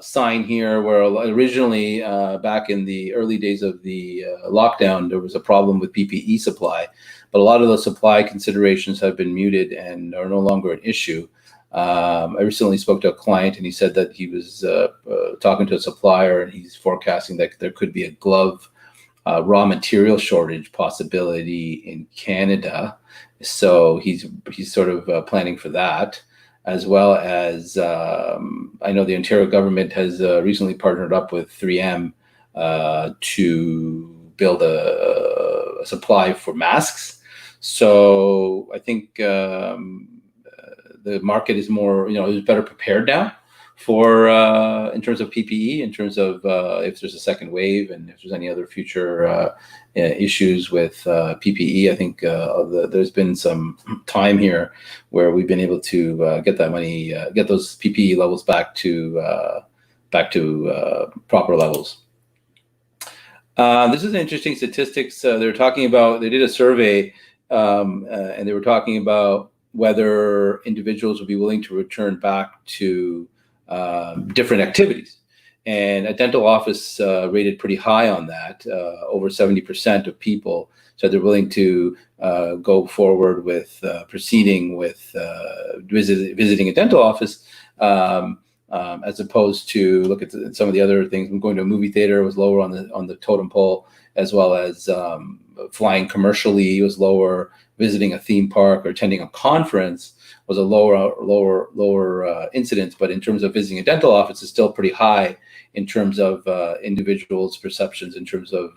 sign here where originally back in the early days of the lockdown, there was a problem with PPE supply, but a lot of those supply considerations have been muted and are no longer an issue. I recently spoke to a client and he said that he was talking to a supplier and he's forecasting that there could be a glove raw material shortage possibility in Canada. So he's sort of planning for that, as well as I know the Ontario government has recently partnered up with 3M to build a supply for masks. So I think the market is more, is better prepared now for in terms of PPE, in terms of if there's a second wave and if there's any other future issues with PPE. I think there's been some time here where we've been able to get that money, get those PPE levels back to proper levels. This is an interesting statistics. They're talking about, they did a survey and they were talking about whether individuals would be willing to return back to different activities. And a dental office rated pretty high on that. Over 70% of people said they're willing to go forward with proceeding with visiting a dental office, as opposed to look at some of the other things. Going to a movie theater was lower on the totem pole, as well as flying commercially was lower. Visiting a theme park or attending a conference was a lower incidence, but in terms of visiting a dental office, it's still pretty high in terms of individuals' perceptions in terms of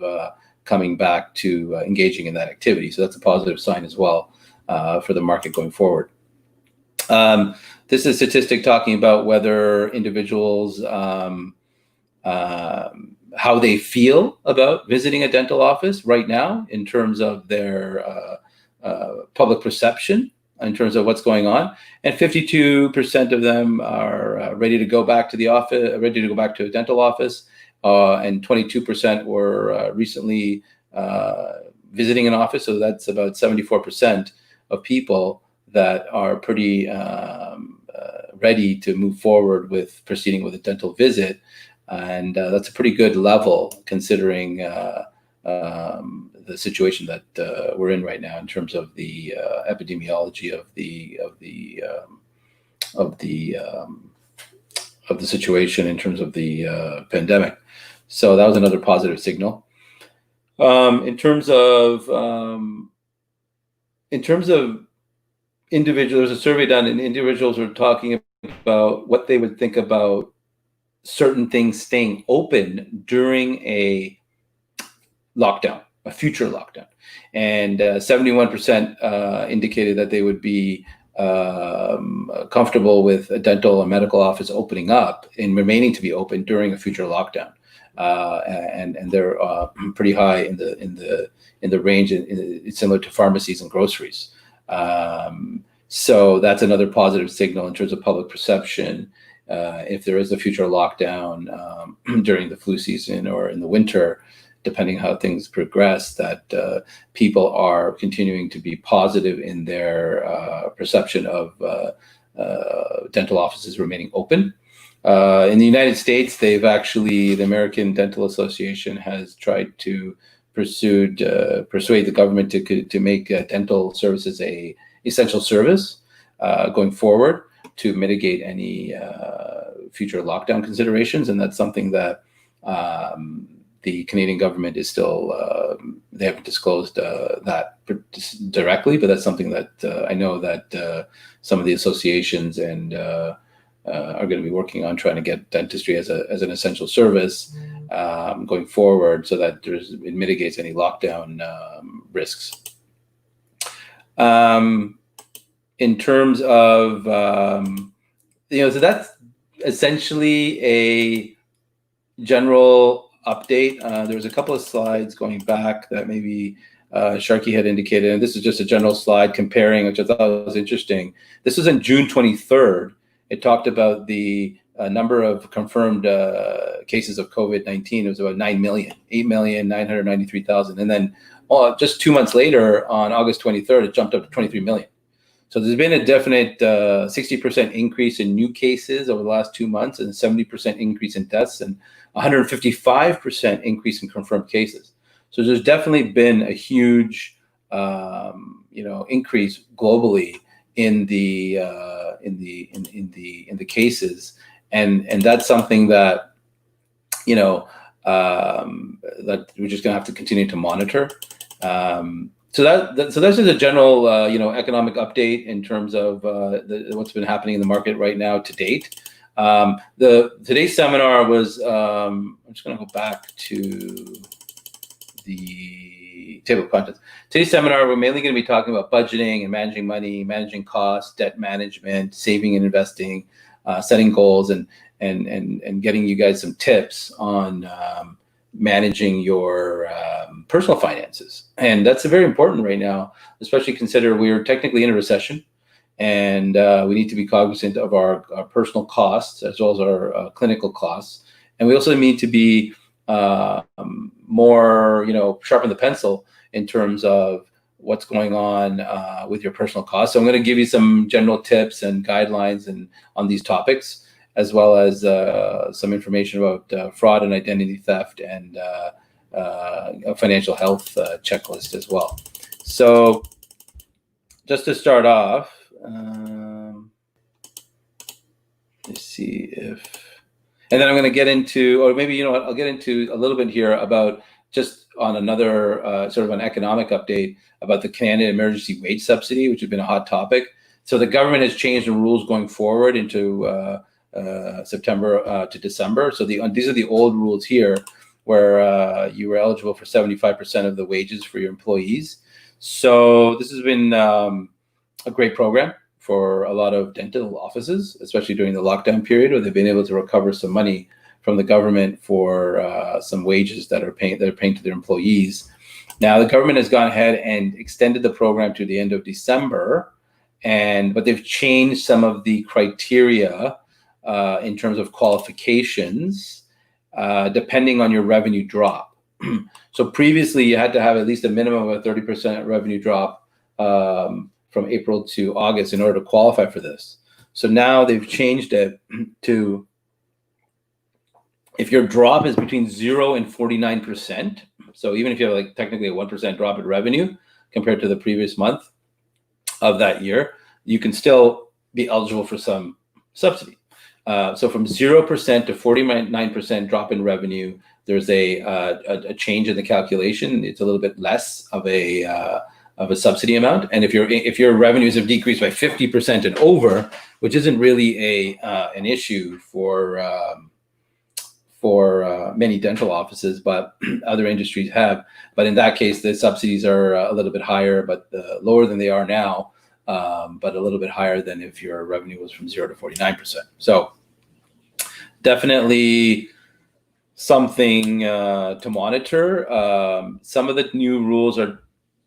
coming back to engaging in that activity. So that's a positive sign as well for the market going forward. This is a statistic talking about whether individuals, how they feel about visiting a dental office right now in terms of their public perception in terms of what's going on, and 52% of them are ready to go back to the office, ready to go back to a dental office, and 22% were recently visiting an office. So that's about 74% of people that are pretty ready to move forward with proceeding with a dental visit, and that's a pretty good level considering the situation that we're in right now in terms of the epidemiology of the situation in terms of the pandemic. So that was another positive signal. In terms of individuals, there's a survey done, and individuals were talking about what they would think about certain things staying open during a lockdown, a future lockdown, and 71% indicated that they would be comfortable with a dental and medical office opening up and remaining to be open during a future lockdown, and they're pretty high in the range. It's similar to pharmacies and groceries. So that's another positive signal in terms of public perception. If there is a future lockdown during the flu season or in the winter, depending how things progress, that people are continuing to be positive in their perception of dental offices remaining open. In the United States, the American Dental Association has tried to persuade the government to make dental services a essential service going forward to mitigate any future lockdown considerations, and that's something that the Canadian government is still, they haven't disclosed that directly, but that's something that I know that some of the associations and are going to be working on, trying to get dentistry as an essential service going forward, so that it mitigates any lockdown risks. In terms of, so that's essentially a general update. There was a couple of slides going back that maybe Sharky had indicated, and this is just a general slide comparing, which I thought was interesting. This was on June 23rd. It talked about the number of confirmed cases of COVID-19. It was about 9 million, 8,993,000. And then just 2 months later, on August 23rd, it jumped up to 23 million. So there's been a definite 60% increase in new cases over the last 2 months, and 70% increase in deaths, and 155% increase in confirmed cases. So there's definitely been a huge, increase globally in the cases, and that's something that that we're just going to have to continue to monitor. So that's just a general, economic update in terms of what's been happening in the market right now to date. Today's seminar was, I'm just going to go back to the table of contents. Today's seminar, we're mainly going to be talking about budgeting and managing money, managing costs, debt management, saving and investing, setting goals, and getting you guys some tips on managing your personal finances. And that's very important right now, especially consider we're technically in a recession, and we need to be cognizant of our personal costs as well as our clinical costs. And we also need to be more, sharpen the pencil in terms of what's going on with your personal costs. So I'm going to give you some general tips and guidelines on these topics, as well as some information about fraud and identity theft, and a financial health checklist as well. So just to start off, let's see if, and then I'm going to get into, or maybe, I'll get into a little bit here about just on another sort of an economic update about the Canadian Emergency Wage Subsidy, which has been a hot topic. So the government has changed the rules going forward into September to December. So these are the old rules here, where you were eligible for 75% of the wages for your employees. So this has been a great program for a lot of dental offices, especially during the lockdown period, where they've been able to recover some money from the government for some wages that are paying to their employees. Now the government has gone ahead and extended the program to the end of December, but they've changed some of the criteria in terms of qualifications, depending on your revenue drop. So previously, you had to have at least a minimum of a 30% revenue drop from April to August in order to qualify for this. So now they've changed it to, if your drop is between 0 and 49%, so even if you have technically a 1% drop in revenue compared to the previous month of that year, you can still be eligible for some subsidy. So from 0% to 49% drop in revenue, there's a change in the calculation. It's a little bit less of a subsidy amount. And if your revenues have decreased by 50% and over, which isn't really an issue for many dental offices, but other industries have. But in that case, the subsidies are a little bit higher, but lower than they are now. But a little bit higher than if your revenue was from 0 to 49%. So definitely something to monitor. Some of the new rules are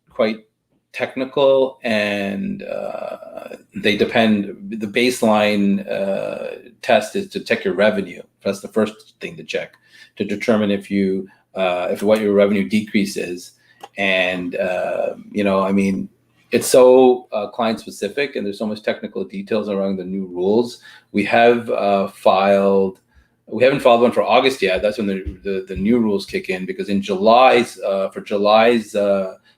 quite technical, and they depend. The baseline test is to check your revenue. That's the first thing to check, to determine if what your revenue decrease is. And it's so client specific, and there's so much technical details around the new rules. We haven't filed one for August yet. That's when the new rules kick in, because in July's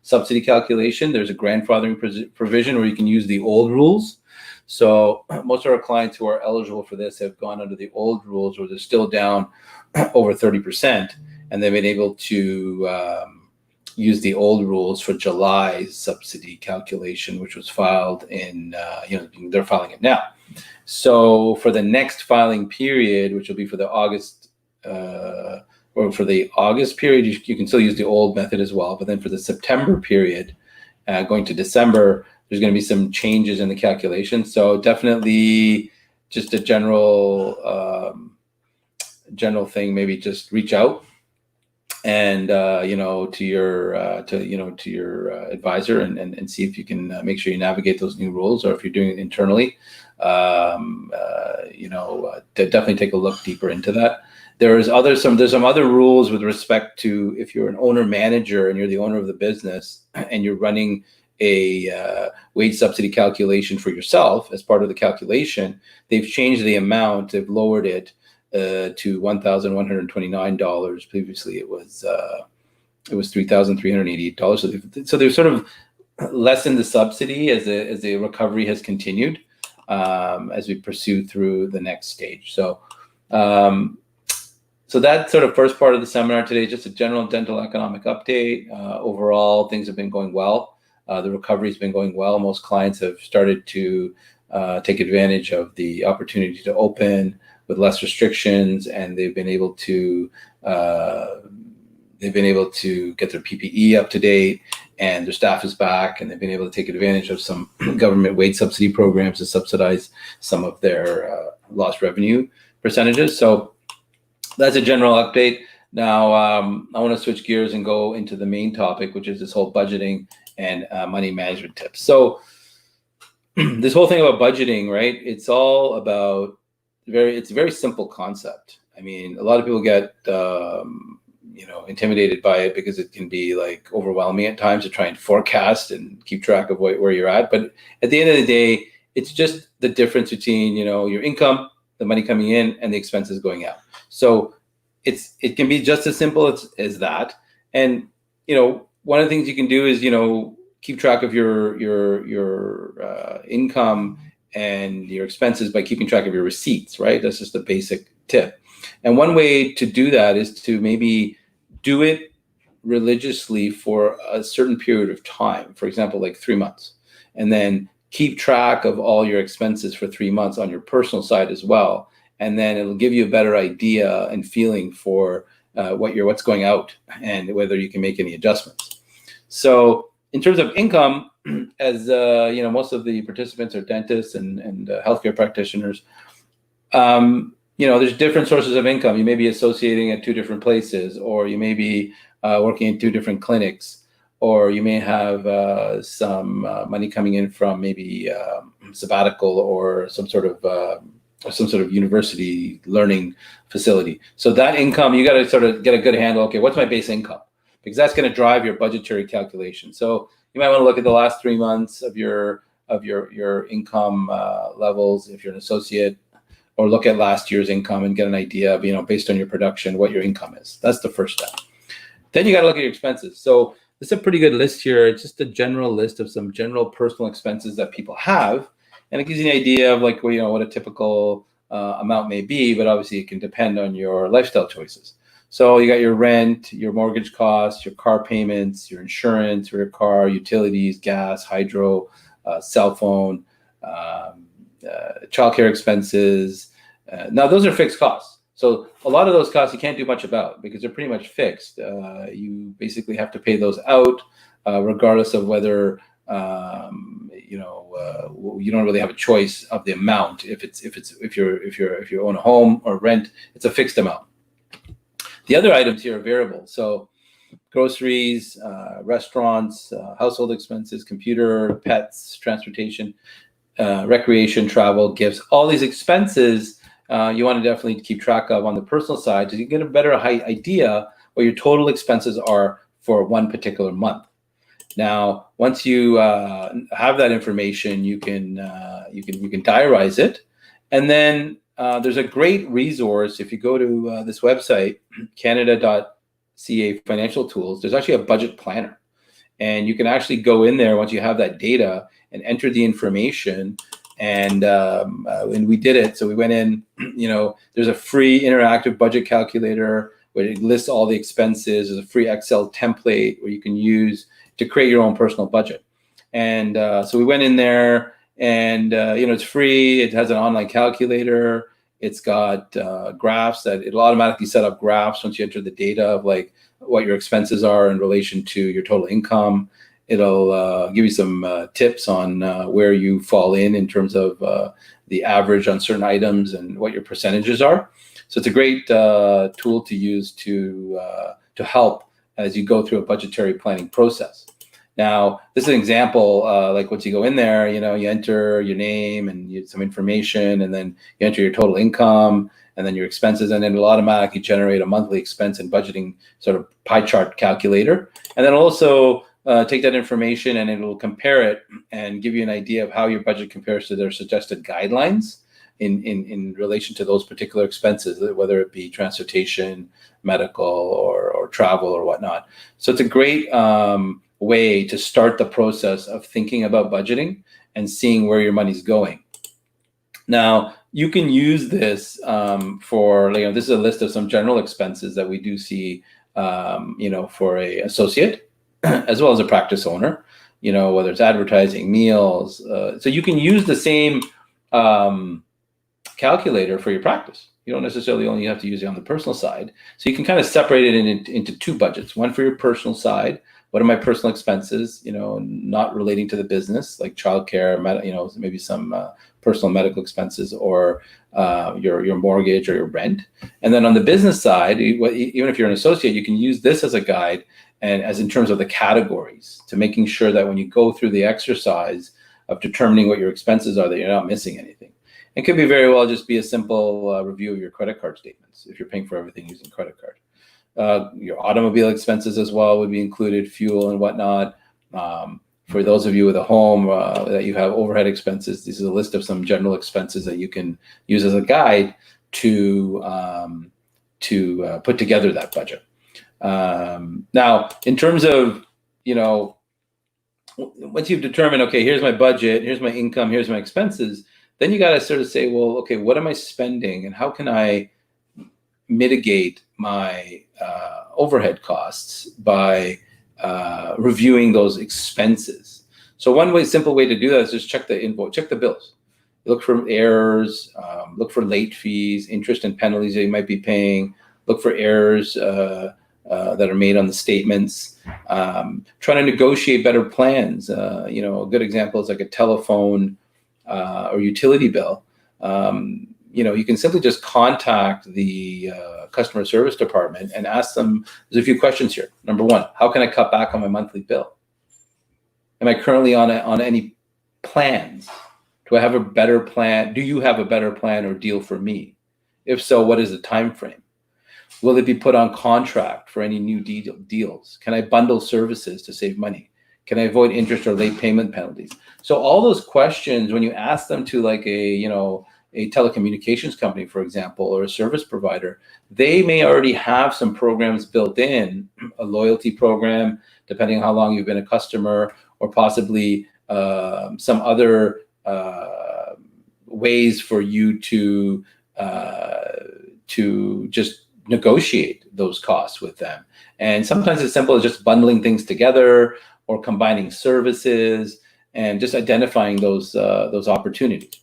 subsidy calculation, there's a grandfathering provision where you can use the old rules. So most of our clients who are eligible for this have gone under the old rules, where they're still down over 30%, and they've been able to use the old rules for July's subsidy calculation, which was filed in, they're filing it now. So for the next filing period, which will be for the August, or for the August period, you can still use the old method as well. But then for the September period, going to December, there's going to be some changes in the calculation. So definitely just a general thing, maybe just reach out and to your advisor, and see if you can make sure you navigate those new rules, or if you're doing it internally, to definitely take a look deeper into that. There's some other rules with respect to if you're an owner manager and you're the owner of the business and you're running a wage subsidy calculation for yourself. As part of the calculation, they've changed the amount. They've lowered it to $1,129. Previously, it was $3,388. So they've sort of lessened the subsidy as the recovery has continued, as we pursue through the next stage. So that sort of first part of the seminar today, just a general dental economic update. Overall, things have been going well. The recovery has been going well. Most clients have started to take advantage of the opportunity to open with less restrictions, and they've been able to get their PPE up to date, and their staff is back, and they've been able to take advantage of some government wage subsidy programs to subsidize some of their lost revenue percentages. So that's a general update. Now, I want to switch gears and go into the main topic, which is this whole budgeting and money management tips. So this whole thing about budgeting, right? It's all about it's a very simple concept. I mean, a lot of people get intimidated by it because it can be like overwhelming at times to try and forecast and keep track of where you're at. But at the end of the day, it's just the difference between your income, the money coming in, and the expenses going out. So it can be just as simple as that. And one of the things you can do is keep track of your income and your expenses by keeping track of your receipts, right? That's just a basic tip. And one way to do that is to maybe do it religiously for a certain period of time, for example, like 3 months, and then keep track of all your expenses for 3 months on your personal side as well. And then it'll give you a better idea and feeling for what's going out and whether you can make any adjustments. So in terms of income, as most of the participants are dentists and healthcare practitioners, there's different sources of income. You may be associating at 2 different places, or you may be working in 2 different clinics, or you may have some money coming in from maybe sabbatical or some sort of university learning facility. So that income, you got to sort of get a good handle. Okay, what's my base income? Because that's going to drive your budgetary calculation. So you might want to look at the last 3 months of your income levels if you're an associate, or look at last year's income and get an idea of, based on your production, what your income is. That's the first step. Then you got to look at your expenses. So it's a pretty good list here. It's just a general list of some general personal expenses that people have. And it gives you an idea of what a typical amount may be, but obviously it can depend on your lifestyle choices. So you got your rent, your mortgage costs, your car payments, your insurance for your car, utilities, gas, hydro, cell phone, childcare expenses. Now those are fixed costs. So a lot of those costs you can't do much about because they're pretty much fixed. You basically have to pay those out, regardless of whether you don't really have a choice of the amount. If you own a home or rent, it's a fixed amount. The other items here are variable. So groceries, restaurants, household expenses, computer, pets, transportation, recreation, travel, gifts. All these expenses you want to definitely keep track of on the personal side, so you get a better idea what your total expenses are for one particular month. Now, once you have that information, you can diarize it, and then there's a great resource. If you go to this website, canada.ca financial tools, there's actually a budget planner, and you can actually go in there once you have that data and enter the information. And we did it. So we went in. There's a free interactive budget calculator where it lists all the expenses. There's a free Excel template where you can use to create your own personal budget. And so we went in there, and it's free. It has an online calculator. It's got graphs that it'll automatically set up graphs once you enter the data of what your expenses are in relation to your total income. It'll give you some tips on where you fall in terms of the average on certain items and what your percentages are. So it's a great tool to use to help as you go through a budgetary planning process. Now, this is an example, like once you go in there, you enter your name and some information, and then you enter your total income and then your expenses, and then it'll automatically generate a monthly expense and budgeting sort of pie chart calculator. And then also take that information and it'll compare it and give you an idea of how your budget compares to their suggested guidelines in relation to those particular expenses, whether it be transportation, medical, or travel or whatnot. So it's a great way to start the process of thinking about budgeting and seeing where your money's going. Now, you can use this for, this is a list of some general expenses that we do see, for a associate as well as a practice owner, whether it's advertising, meals. So you can use the same calculator for your practice. You don't necessarily only have to use it on the personal side. So you can kind of separate it into two budgets. One for your personal side. What are my personal expenses, not relating to the business, like childcare, maybe some personal medical expenses, or your mortgage or your rent. And then on the business side, even if you're an associate, you can use this as a guide and as in terms of the categories, to making sure that when you go through the exercise of determining what your expenses are, that you're not missing anything. It could be very well just be a simple review of your credit card statements if you're paying for everything using credit card. Your automobile expenses as well would be included, fuel and whatnot. For those of you with a home that you have overhead expenses, this is a list of some general expenses that you can use as a guide to put together that budget. Now, in terms of, once you've determined, okay, here's my budget, here's my income, here's my expenses, then you got to sort of say, well, okay, what am I spending and how can I mitigate my overhead costs by reviewing those expenses? So one simple way to do that is just check the invoice, check the bills. Look for errors, look for late fees, interest and penalties that you might be paying. Look for errors that are made on the statements. Try to negotiate better plans. A good example is like a telephone or utility bill. You can simply just contact the customer service department and ask them. There's a few questions here. Number one, how can I cut back on my monthly bill? Am I currently on any plans? Do I have a better plan? Do you have a better plan or deal for me? If so, what is the time frame? Will it be put on contract for any new deals? Can I bundle services to save money? Can I avoid interest or late payment penalties? So all those questions, when you ask them to like a telecommunications company, for example, or a service provider, they may already have some programs built in, a loyalty program, depending on how long you've been a customer, or possibly some other ways for you to just negotiate those costs with them. And sometimes it's simple as just bundling things together or combining services and just identifying those opportunities.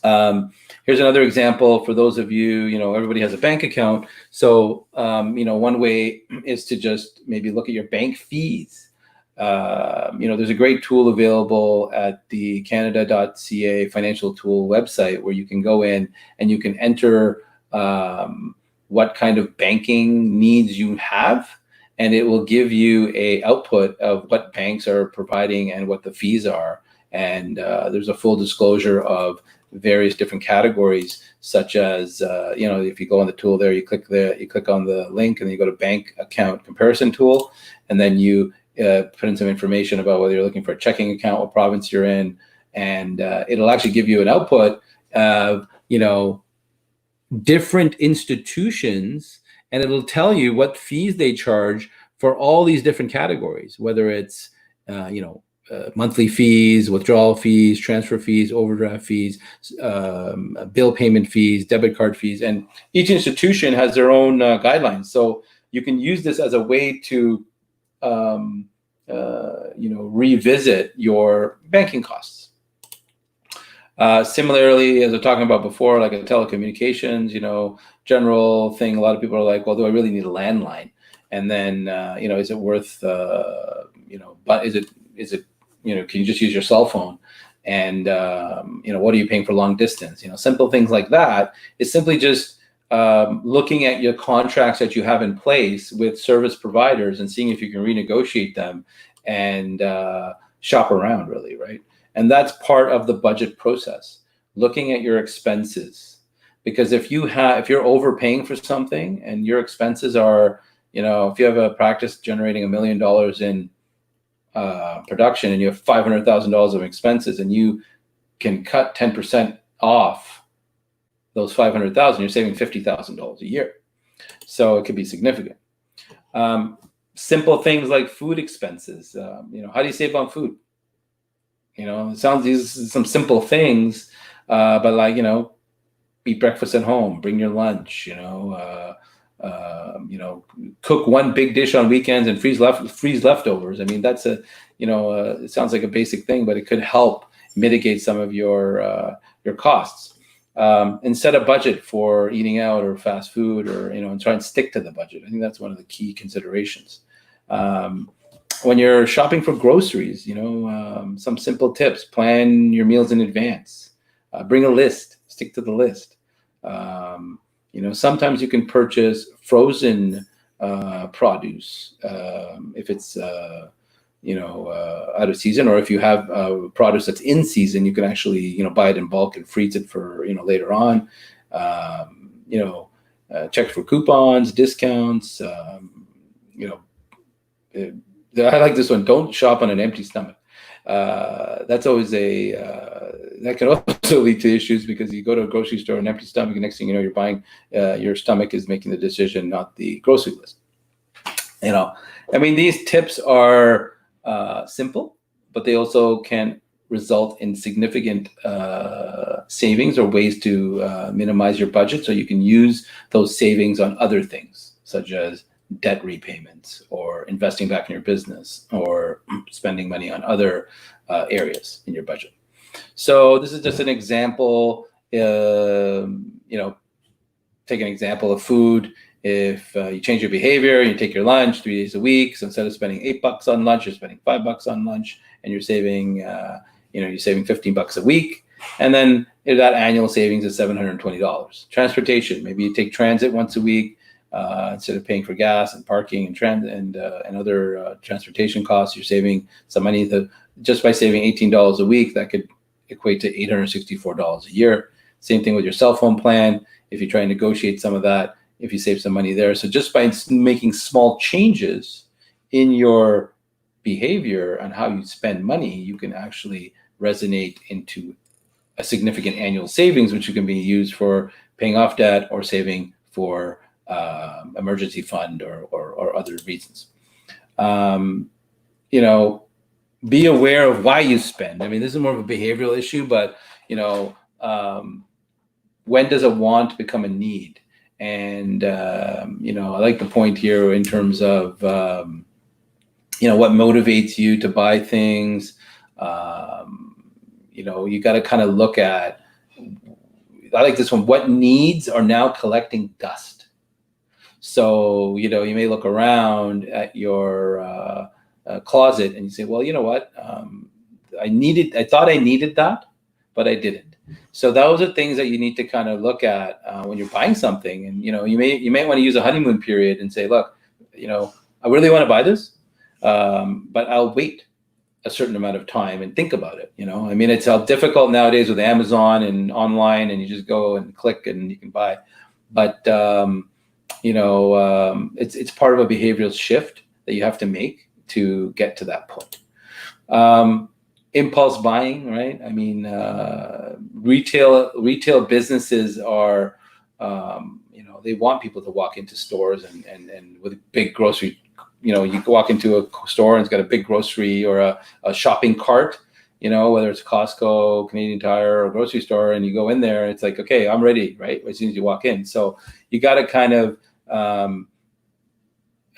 Here's another example for those of you, everybody has a bank account. So, one way is to just maybe look at your bank fees. There's a great tool available at the canada.ca financial tool website where you can go in and you can enter what kind of banking needs you have, and it will give you a output of what banks are providing and what the fees are. And there's a full disclosure of various different categories, such as if you go on the tool there, you click on the link and then you go to bank account comparison tool, and then you put in some information about whether you're looking for a checking account, what province you're in, and it'll actually give you an output of different institutions, and it'll tell you what fees they charge for all these different categories, whether it's monthly fees, withdrawal fees, transfer fees, overdraft fees, bill payment fees, debit card fees, and each institution has their own guidelines. So you can use this as a way to revisit your banking costs. Similarly, as I was talking about before, like a telecommunications, general thing, a lot of people are like, well, do I really need a landline? And then, is it worth, but is it, can you just use your cell phone? And, what are you paying for long distance? Simple things like that. It's simply just looking at your contracts that you have in place with service providers and seeing if you can renegotiate them and shop around, really, right? And that's part of the budget process, looking at your expenses. Because if you're overpaying for something and your expenses are, if you have a practice generating $1 million in production and you have $500,000 of expenses and you can cut 10% off those 500,000, you're saving $50,000 a year. So it could be significant. Simple things like food expenses. How do you save on food? It sounds, these are some simple things, but like, eat breakfast at home, bring your lunch, cook one big dish on weekends and freeze leftovers. I mean, that's it sounds like a basic thing, but it could help mitigate some of your costs. And set a budget for eating out or fast food, or and try and stick to the budget. I think that's one of the key considerations. When you're shopping for groceries, some simple tips: plan your meals in advance. Bring a list. Stick to the list. Sometimes you can purchase frozen produce if it's out of season, or if you have produce that's in season, you can actually buy it in bulk and freeze it for later on. Check for coupons, discounts. I like this one. Don't shop on an empty stomach. That's always that can also lead to issues, because you go to a grocery store, an empty stomach, and next thing you know, you're buying, your stomach is making the decision, not the grocery list. These tips are simple, but they also can result in significant savings or ways to minimize your budget. So you can use those savings on other things, such as debt repayments, or investing back in your business, or spending money on other areas in your budget. So this is just an example. Take an example of food. If you change your behavior, you take your lunch 3 days a week. So instead of spending $8 on lunch, you're spending $5 on lunch, and you're saving, you're saving $15 a week. And then that annual savings is $720. Transportation, maybe you take transit once a week instead of paying for gas and parking and other transportation costs. You're saving some money. Just by saving $18 a week, that could equate to $864 a year. Same thing with your cell phone plan. If you try and negotiate some of that, if you save some money there. So just by making small changes in your behavior and how you spend money, you can actually resonate into a significant annual savings, which can be used for paying off debt or saving for emergency fund or other reasons. Be aware of why you spend. This is more of a behavioral issue, but when does a want become a need? And I like the point here in terms of what motivates you to buy things. You got to kind of look at. I like this one. What needs are now collecting dust? So you may look around at your closet and you say, well, you know what? I thought I needed that, but I didn't. So those are things that you need to kind of look at when you're buying something. And you may want to use a honeymoon period and say, look, I really want to buy this, but I'll wait a certain amount of time and think about it. It's how difficult nowadays with Amazon and online, and you just go and click and you can buy. But it's part of a behavioral shift that you have to make to get to that point. Impulse buying, right? Retail businesses are, they want people to walk into stores and with a big grocery, you can walk into a store and it's got a big grocery or a shopping cart, whether it's Costco, Canadian Tire, or grocery store, and you go in there and it's like, okay, I'm ready, right? As soon as you walk in. So you got to kind of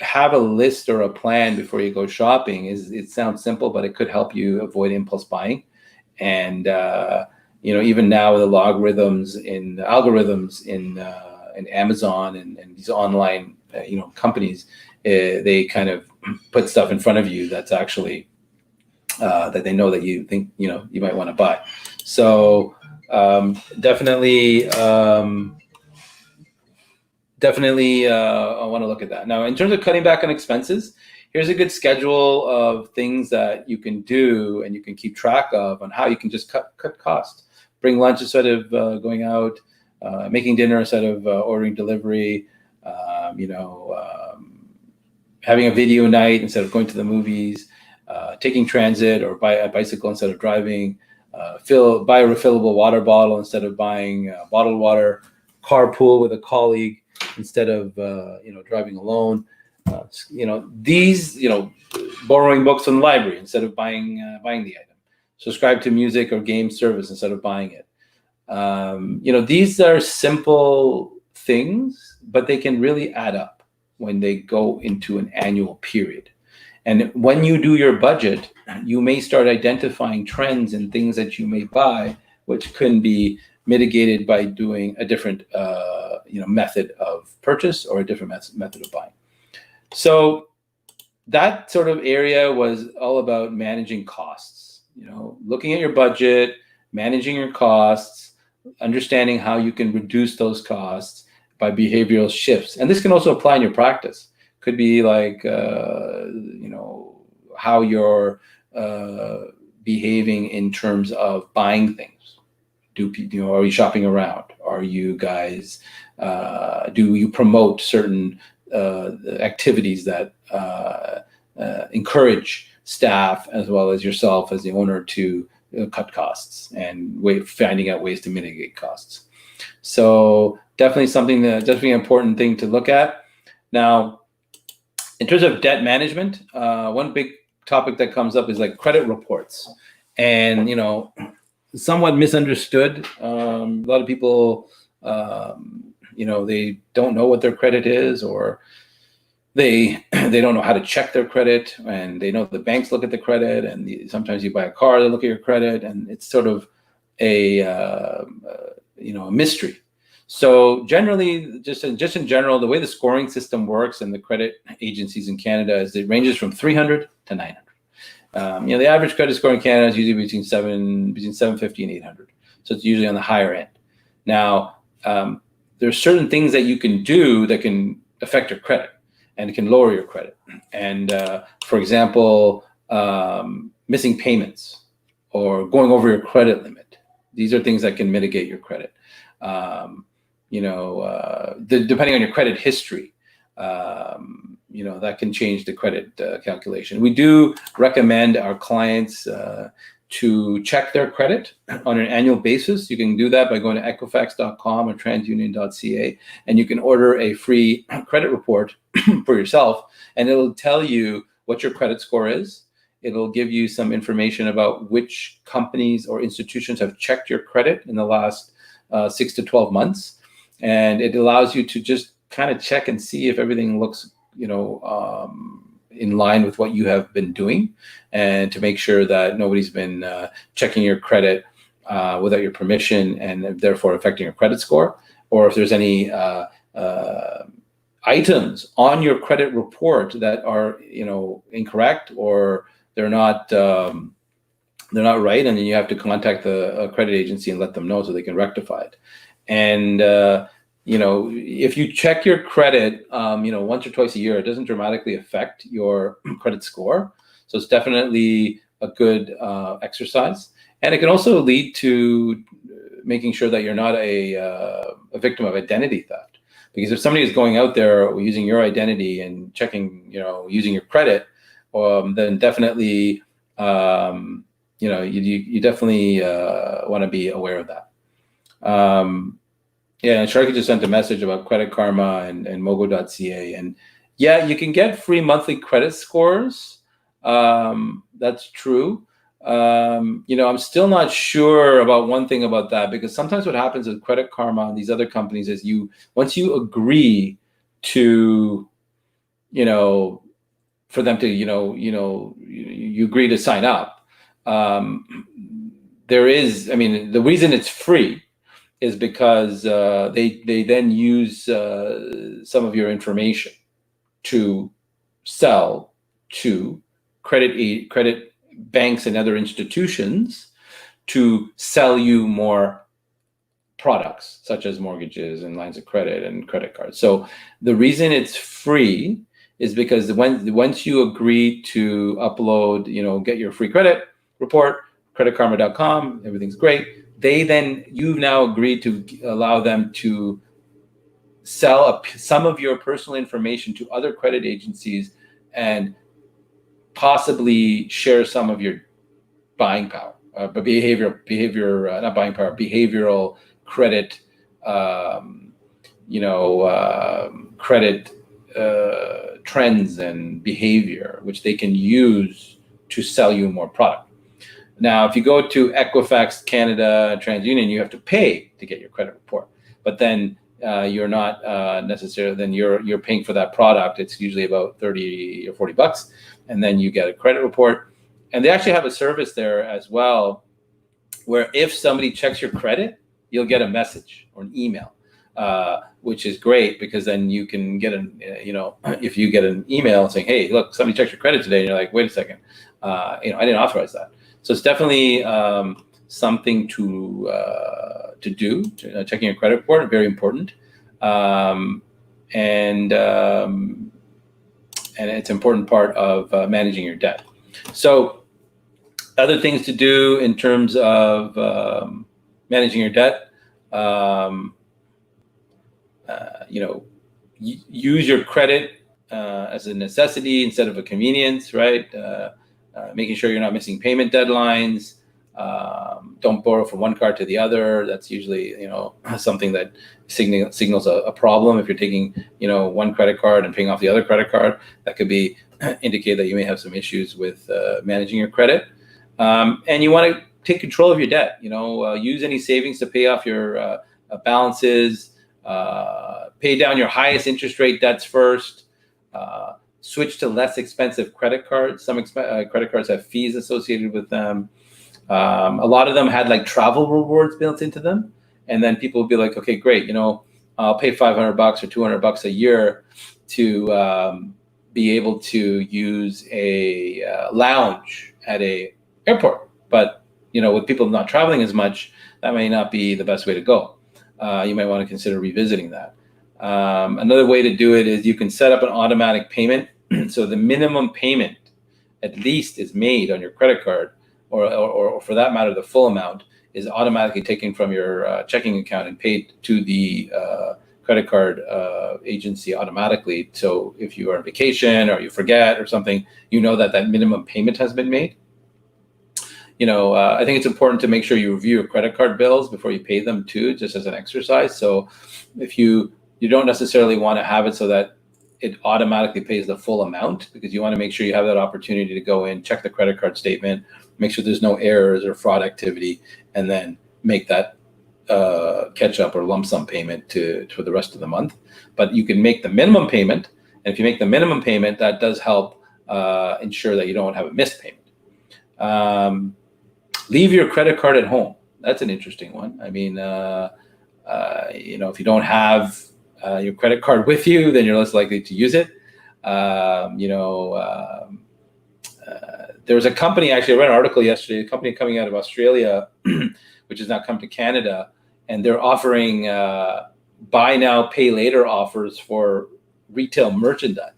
have a list or a plan before you go shopping. It sounds simple, but it could help you avoid impulse buying. And even now with the algorithms in Amazon and these online companies, they kind of put stuff in front of you that's actually that they know that you think you might want to buy. So definitely definitely I want to look at that. Now, in terms of cutting back on expenses, here's a good schedule of things that you can do and you can keep track of on how you can just cut costs. Bring lunch instead of going out, making dinner instead of ordering delivery, having a video night instead of going to the movies, taking transit or buy a bicycle instead of driving, buy a refillable water bottle instead of buying bottled water, carpool with a colleague instead of driving alone. These borrowing books from the library instead of buying the item. Subscribe to music or game service instead of buying it. These are simple things, but they can really add up when they go into an annual period. And when you do your budget, you may start identifying trends in things that you may buy, which can be mitigated by doing a different method of purchase or a different method of buying. So that sort of area was all about managing costs, looking at your budget, managing your costs, understanding how you can reduce those costs by behavioral shifts. And this can also apply in your practice. Could be like, how you're behaving in terms of buying things. Are you shopping around? Are you guys, do you promote certain activities that encourage staff as well as yourself as the owner to cut costs and finding out ways to mitigate costs? So definitely definitely an important thing to look at. Now, in terms of debt management, one big topic that comes up is like credit reports, and somewhat misunderstood. A lot of people, they don't know what their credit is, or they don't know how to check their credit, and they know the banks look at the credit, and sometimes you buy a car, they look at your credit, and it's sort of a mystery. So generally, just in general, the way the scoring system works and the credit agencies in Canada is it ranges from 300 to 900. The average credit score in Canada is usually between 750 and 800. So it's usually on the higher end. Now, there are certain things that you can do that can affect your credit and it can lower your credit. And for example, missing payments or going over your credit limit. These are things that can mitigate your credit. Depending on your credit history, that can change the credit calculation. We do recommend our clients to check their credit on an annual basis. You can do that by going to equifax.com or transunion.ca, and you can order a free credit report for yourself, and it'll tell you what your credit score is. It'll give you some information about which companies or institutions have checked your credit in the last 6 to 12 months. And it allows you to just kind of check and see if everything looks, in line with what you have been doing, and to make sure that nobody's been checking your credit without your permission and therefore affecting your credit score, or if there's any items on your credit report that are, incorrect or they're not right, and then you have to contact the credit agency and let them know so they can rectify it. And if you check your credit, once or twice a year, it doesn't dramatically affect your credit score. So it's definitely a good exercise, and it can also lead to making sure that you're not a victim of identity theft. Because if somebody is going out there using your identity and checking, using your credit, then definitely, you definitely want to be aware of that. And Sharky just sent a message about Credit Karma and Mogo.ca, and yeah, you can get free monthly credit scores. That's true. I'm still not sure about one thing about that, because sometimes what happens with Credit Karma and these other companies is once you agree to, for them to, you agree to sign up. The reason it's free is because they then use some of your information to sell to credit banks and other institutions to sell you more products such as mortgages and lines of credit and credit cards. So the reason it's free is because once you agree to upload, get your free credit report, creditkarma.com, everything's great. You've now agreed to allow them to sell some of your personal information to other credit agencies and possibly share some of your buying power, but not buying power, behavioral credit, credit trends and behavior, which they can use to sell you more product. Now, if you go to Equifax Canada, TransUnion, you have to pay to get your credit report, but then you're not necessarily, then you're paying for that product. It's usually about $30 or $40, and then you get a credit report. And they actually have a service there as well, where if somebody checks your credit, you'll get a message or an email, which is great, because then you can get if you get an email saying, "Hey, look, somebody checked your credit today," and you're like, "Wait a second, I didn't authorize that." So it's definitely something to do. Checking your credit report, very important, and it's an important part of managing your debt. So other things to do in terms of managing your debt, use your credit as a necessity instead of a convenience, right? Making sure you're not missing payment deadlines. Don't borrow from one card to the other. That's usually, something that signals a problem. If you're taking, one credit card and paying off the other credit card, that could be indicate that you may have some issues with managing your credit. And you want to take control of your debt. Use any savings to pay off your balances. Pay down your highest interest rate debts first. Switch to less expensive credit cards. Some credit cards have fees associated with them. A lot of them had like travel rewards built into them, and then people would be like, "Okay, great. I'll pay $500 or $200 a year to be able to use a lounge at a airport." But with people not traveling as much, that may not be the best way to go. You might want to consider revisiting that. Another way to do it is you can set up an automatic payment. So the minimum payment at least is made on your credit card, or for that matter, the full amount is automatically taken from your checking account and paid to the credit card agency automatically. So if you are on vacation or you forget or something, that minimum payment has been made. I think it's important to make sure you review your credit card bills before you pay them too, just as an exercise. So if you don't necessarily want to have it so that it automatically pays the full amount, because you want to make sure you have that opportunity to go in, check the credit card statement, make sure there's no errors or fraud activity, and then make that catch up or lump sum payment for the rest of the month. But you can make the minimum payment, and if you make the minimum payment, that does help ensure that you don't have a missed payment. Leave your credit card at home. That's an interesting one. I mean, if you don't have your credit card with you, then you're less likely to use it. There was a company, actually, I read an article yesterday, a company coming out of Australia, which has now come to Canada, and they're offering buy now, pay later offers for retail merchandise.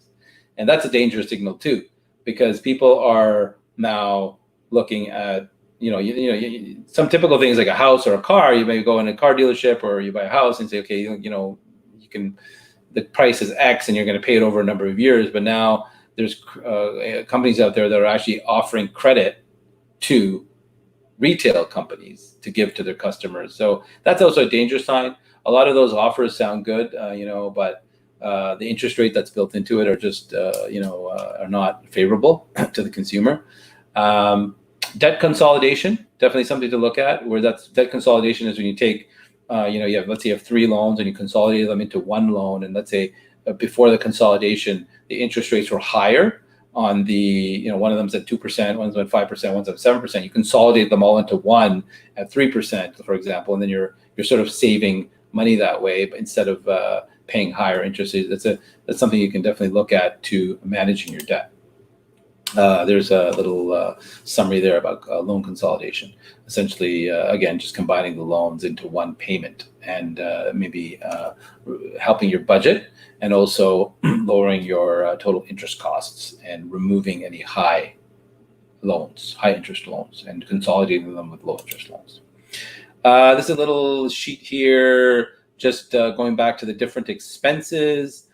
And that's a dangerous signal too, because people are now looking at, some typical things like a house or a car. You may go in a car dealership or you buy a house and say, okay, the price is X and you're going to pay it over a number of years. But now there's companies out there that are actually offering credit to retail companies to give to their customers. So that's also a danger sign. A lot of those offers sound good, but the interest rate that's built into it are just, are not favorable to the consumer. Debt consolidation, definitely something to look at. Where that's debt consolidation is when you take, let's say you have 3 loans and you consolidate them into one loan. And let's say before the consolidation, the interest rates were higher on the, one of them's at 2%, one's at 5%, one's at 7%. You consolidate them all into one at 3%, for example, and then you're sort of saving money that way, but instead of paying higher interest rates. That's something you can definitely look at to managing your debt. there's a little summary there about loan consolidation. Essentially, again, just combining the loans into one payment and maybe helping your budget and also lowering your total interest costs and removing any high interest loans, and consolidating them with low interest loans. There's a little sheet here, just going back to the different expenses.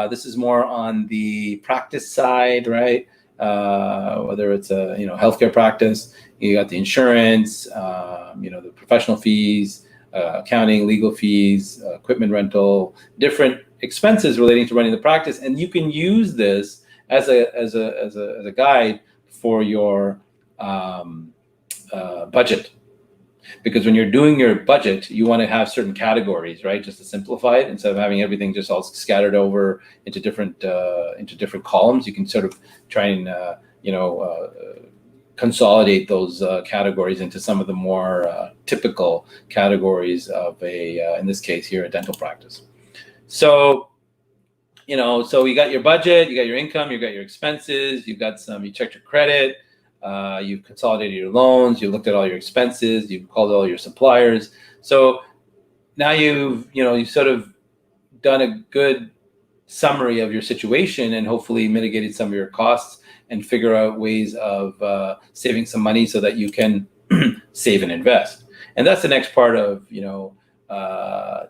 This is more on the practice side, right? Whether it's a healthcare practice, you got the insurance, the professional fees, accounting, legal fees, equipment rental, different expenses relating to running the practice, and you can use this as a guide for your budget. Because when you're doing your budget, you want to have certain categories, right? Just to simplify it, instead of having everything just all scattered over into different columns, you can sort of try and consolidate those categories into some of the more typical categories of in this case here, a dental practice. So, so you got your budget, you got your income, you got your expenses, you checked your credit. You've consolidated your loans, you looked at all your expenses, you've called all your suppliers. So now you've sort of done a good summary of your situation and hopefully mitigated some of your costs and figure out ways of saving some money so that you can save and invest. And that's the next part of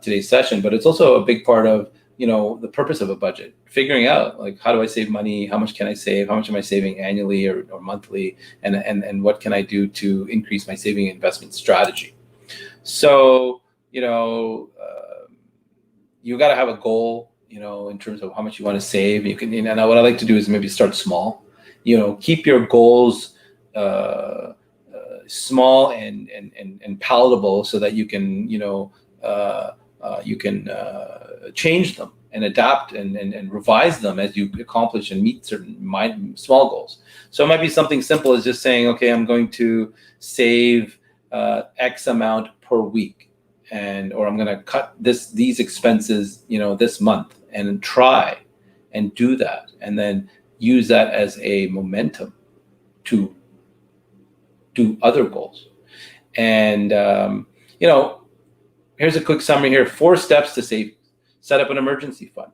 today's session, but it's also a big part of the purpose of a budget, figuring out like, how do I save money? How much can I save? How much am I saving annually or monthly? And what can I do to increase my saving and investment strategy? So, you got to have a goal, in terms of how much you want to save. You can, and what I like to do is maybe start small, keep your goals small and palatable so that you can, change them and adapt and revise them as you accomplish and meet certain small goals. So it might be something simple as just saying, okay, I'm going to save X amount per week, or I'm going to cut these expenses, this month, and try and do that, and then use that as a momentum to do other goals. And here's a quick summary here. 4 steps to save. Set up an emergency fund.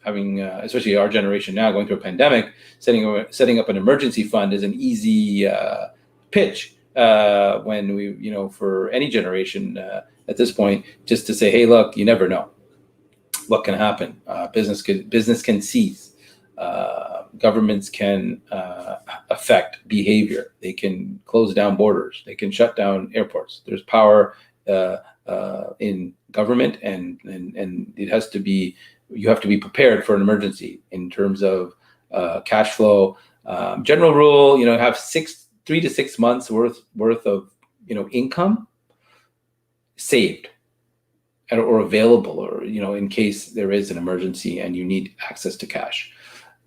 Having especially our generation now going through a pandemic, setting up an emergency fund is an easy pitch when we, for any generation at this point, just to say, hey, look, you never know what can happen. Business can cease. Governments can affect behavior. They can close down borders. They can shut down airports. There's power in government, and it has to be. You have to be prepared for an emergency in terms of cash flow. General rule, have 3 to 6 months worth of income saved or available, or in case there is an emergency and you need access to cash.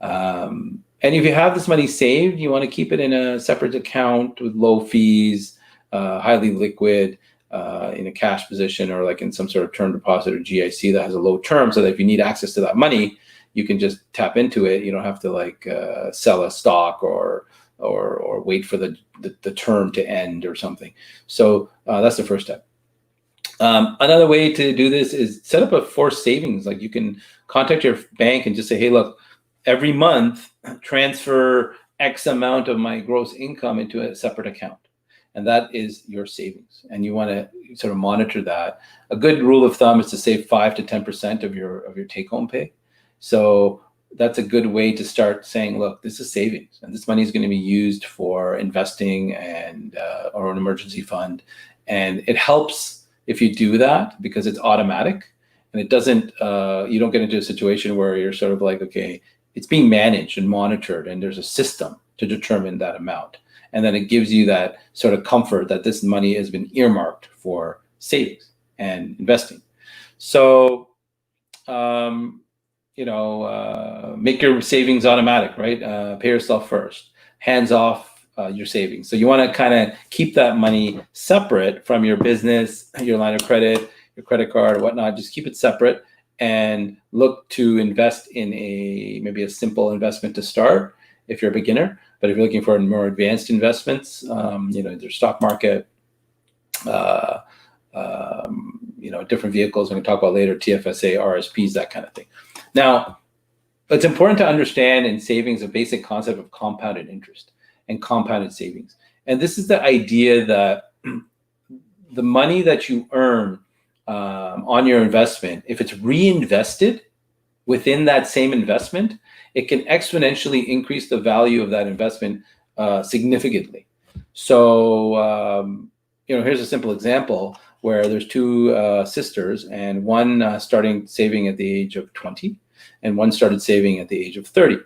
And if you have this money saved, you want to keep it in a separate account with low fees, highly liquid, in a cash position, or like in some sort of term deposit or GIC that has a low term, so that if you need access to that money, you can just tap into it. You don't have to sell a stock or wait for the term to end or something. So that's the first step. Another way to do this is set up a forced savings. Like, you can contact your bank and just say, hey, look, every month transfer X amount of my gross income into a separate account. And that is your savings. And you want to sort of monitor that. A good rule of thumb is to save 5 to 10% of your take-home pay. So that's a good way to start saying, look, this is savings, and this money is going to be used for investing and or an emergency fund. And it helps if you do that, because it's automatic, and it doesn't. You don't get into a situation where you're sort of like, okay, it's being managed and monitored, and there's a system to determine that amount. And then it gives you that sort of comfort that this money has been earmarked for savings and investing. So, make your savings automatic, right? Pay yourself first, hands off your savings. So you want to kind of keep that money separate from your business, your line of credit, your credit card, or whatnot. Just keep it separate, and look to invest in maybe a simple investment to start if you're a beginner. But if you're looking for more advanced investments, there's stock market, different vehicles we're going to talk about later, TFSA, RSPs, that kind of thing. Now, it's important to understand in savings a basic concept of compounded interest and compounded savings. And this is the idea that the money that you earn on your investment, if it's reinvested within that same investment, it can exponentially increase the value of that investment significantly. So, here's a simple example where there's two sisters, and one starting saving at the age of 20, and one started saving at the age of 30.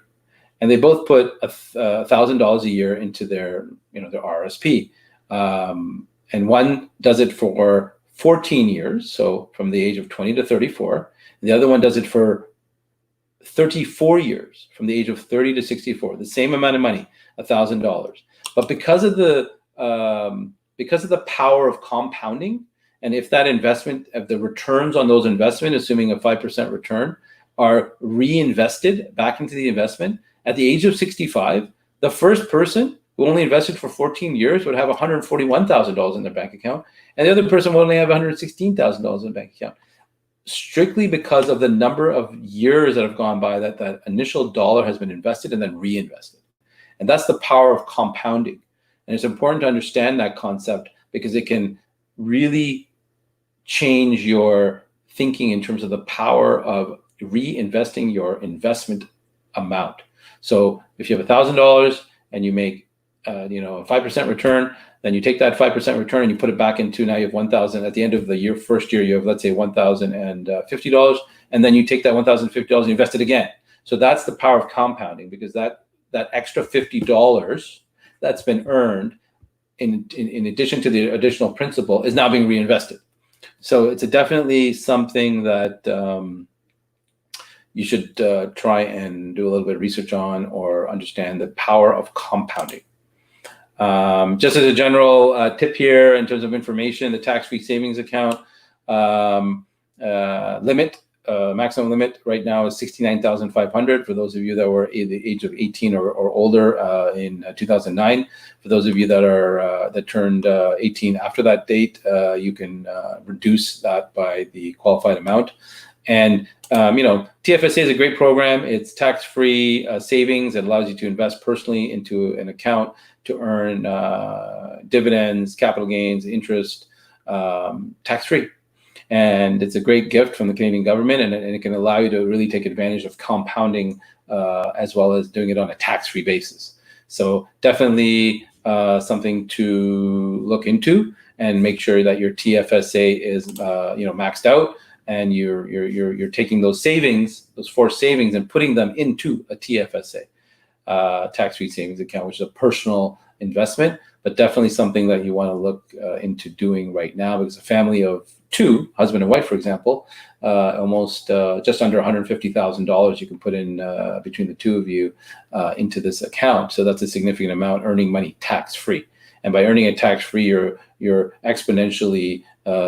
And they both put $1,000 a year into their RSP. And one does it for 14 years, so from the age of 20 to 34. And the other one does it for 34 years, from the age of 30 to 64, the same amount of money, $1,000. But because of the power of compounding, and if that investment, if the returns on those investments, assuming a 5% return, are reinvested back into the investment, at the age of 65, the first person who only invested for 14 years would have $141,000 in their bank account, and the other person would only have $116,000 in the bank account, strictly because of the number of years that have gone by that initial dollar has been invested and then reinvested. And that's the power of compounding. And it's important to understand that concept because it can really change your thinking in terms of the power of reinvesting your investment amount. So if you have $1,000 and you make a 5% return, then you take that 5% return and you put it back into, now you have 1,000 at the end of the year. First year, you have, let's say, $1,050, and then you take that $1,050 and invest it again. So that's the power of compounding, because that extra $50 that's been earned in addition to the additional principal is now being reinvested. So it's definitely something that you should try and do a little bit of research on or understand the power of compounding. Just as a general tip here in terms of information, the tax-free savings account maximum limit right now is $69,500 for those of you that were the age of 18 or older in 2009. For those of you that turned 18 after that date, you can reduce that by the qualified amount. And TFSA is a great program. It's tax-free savings. It allows you to invest personally into an account to earn dividends, capital gains, interest, tax-free. And it's a great gift from the Canadian government, and it can allow you to really take advantage of compounding as well as doing it on a tax-free basis. So definitely something to look into and make sure that your TFSA is maxed out, and you're taking those savings, those forced savings, and putting them into a TFSA, tax-free savings account, which is a personal investment, but definitely something that you want to look into doing right now, because a family of two, husband and wife, for example, almost just under $150,000 you can put in between the two of you into this account. So that's a significant amount, earning money tax-free. And by earning it tax-free, you're exponentially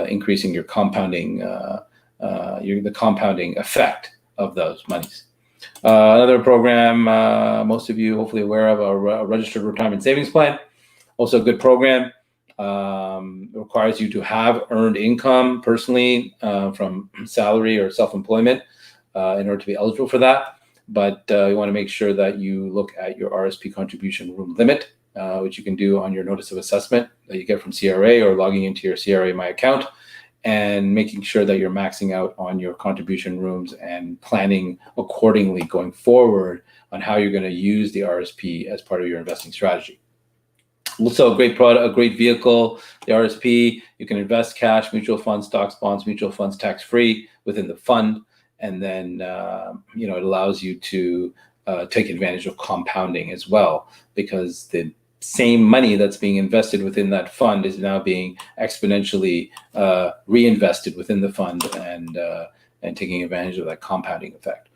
increasing your compounding, the compounding effect of those monies. Another program most of you hopefully aware of, a registered retirement savings plan. Also a good program. Requires you to have earned income personally from salary or self-employment in order to be eligible for that. But you want to make sure that you look at your RSP contribution room limit, which you can do on your notice of assessment that you get from CRA, or logging into your CRA My Account, and making sure that you're maxing out on your contribution rooms and planning accordingly going forward on how you're going to use the RSP as part of your investing strategy. Also a great product, a great vehicle, the RSP. You can invest cash, mutual funds, stocks, bonds, mutual funds tax-free within the fund. And then, it allows you to take advantage of compounding as well, because the same money that's being invested within that fund is now being exponentially reinvested within the fund, and taking advantage of that compounding effect.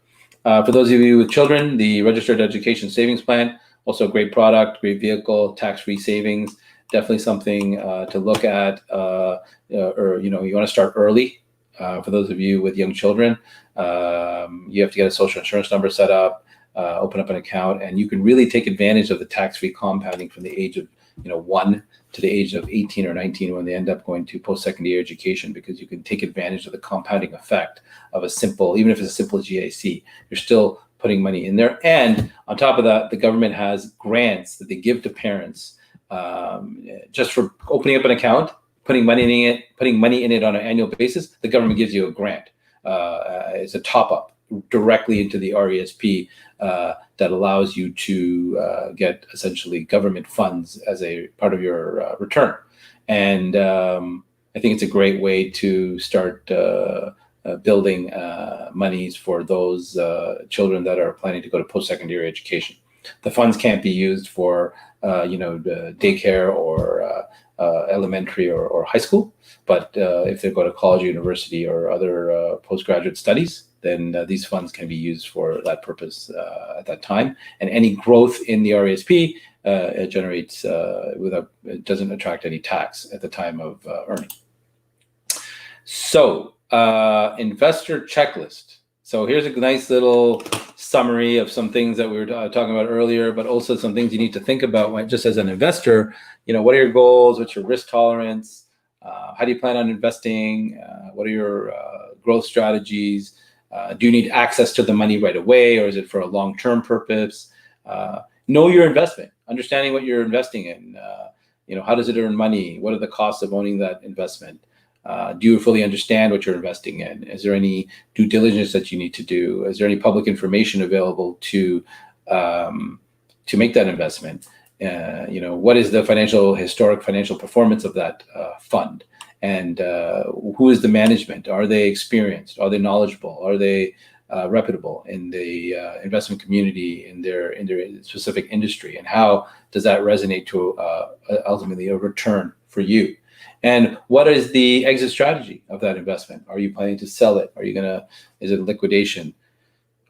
For those of you with children, the Registered Education Savings Plan, also a great product, great vehicle, tax-free savings, definitely something to look at. Or you want to start early For those of you with young children, you have to get a social insurance number set up, open up an account, and you can really take advantage of the tax-free compounding from the age of 1 to the age of 18 or 19 when they end up going to post-secondary education, because you can take advantage of the compounding effect of a simple, even if it's a simple GIC, you're still putting money in there. And on top of that, the government has grants that they give to parents just for opening up an account, putting money in it on an annual basis. The government gives you a grant. It's a top-up directly into the RESP that allows you to get essentially government funds as a part of your return. And I think it's a great way to start building monies for those children that are planning to go to post-secondary education. The funds can't be used for daycare or elementary or high school, but if they go to college, university, or other postgraduate studies, then these funds can be used for that purpose at that time. And any growth in the RESP it generates it doesn't attract any tax at the time of earning. So investor checklist. So here's a nice little summary of some things that we were talking about earlier, but also some things you need to think about just as an investor. What are your goals? What's your risk tolerance? How do you plan on investing? What are your growth strategies? Do you need access to the money right away, or is it for a long-term purpose? Know your investment, understanding what you're investing in. How does it earn money? What are the costs of owning that investment? Do you fully understand what you're investing in? Is there any due diligence that you need to do? Is there any public information available to make that investment? What is the historic financial performance of that fund? And who is the management? Are they experienced? Are they knowledgeable? Are they reputable in the investment community, in their specific industry? And how does that resonate to ultimately a return for you? And what is the exit strategy of that investment? Are you planning to sell it? Is it a liquidation?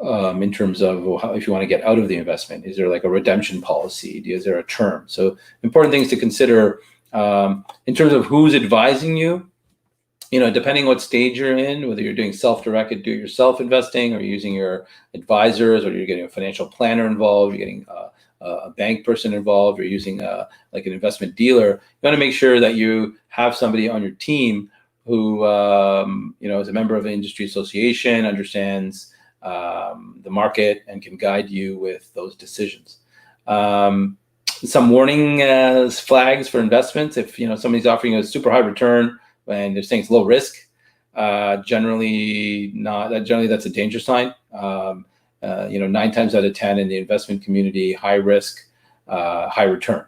In terms of if you want to get out of the investment, is there like a redemption policy? Is there a term? So important things to consider in terms of who's advising you. Depending what stage you're in, whether you're doing self-directed do-it-yourself investing, or you're using your advisors, or you're getting a financial planner involved, you're getting a bank person involved, you're using like an investment dealer. You want to make sure that you have somebody on your team who is a member of an industry association, understands the market, and can guide you with those decisions. Some warning flags for investments. If somebody's offering a super high return and they're saying it's low risk, generally that's a danger sign. 9 times out of 10 in the investment community, high risk, high return,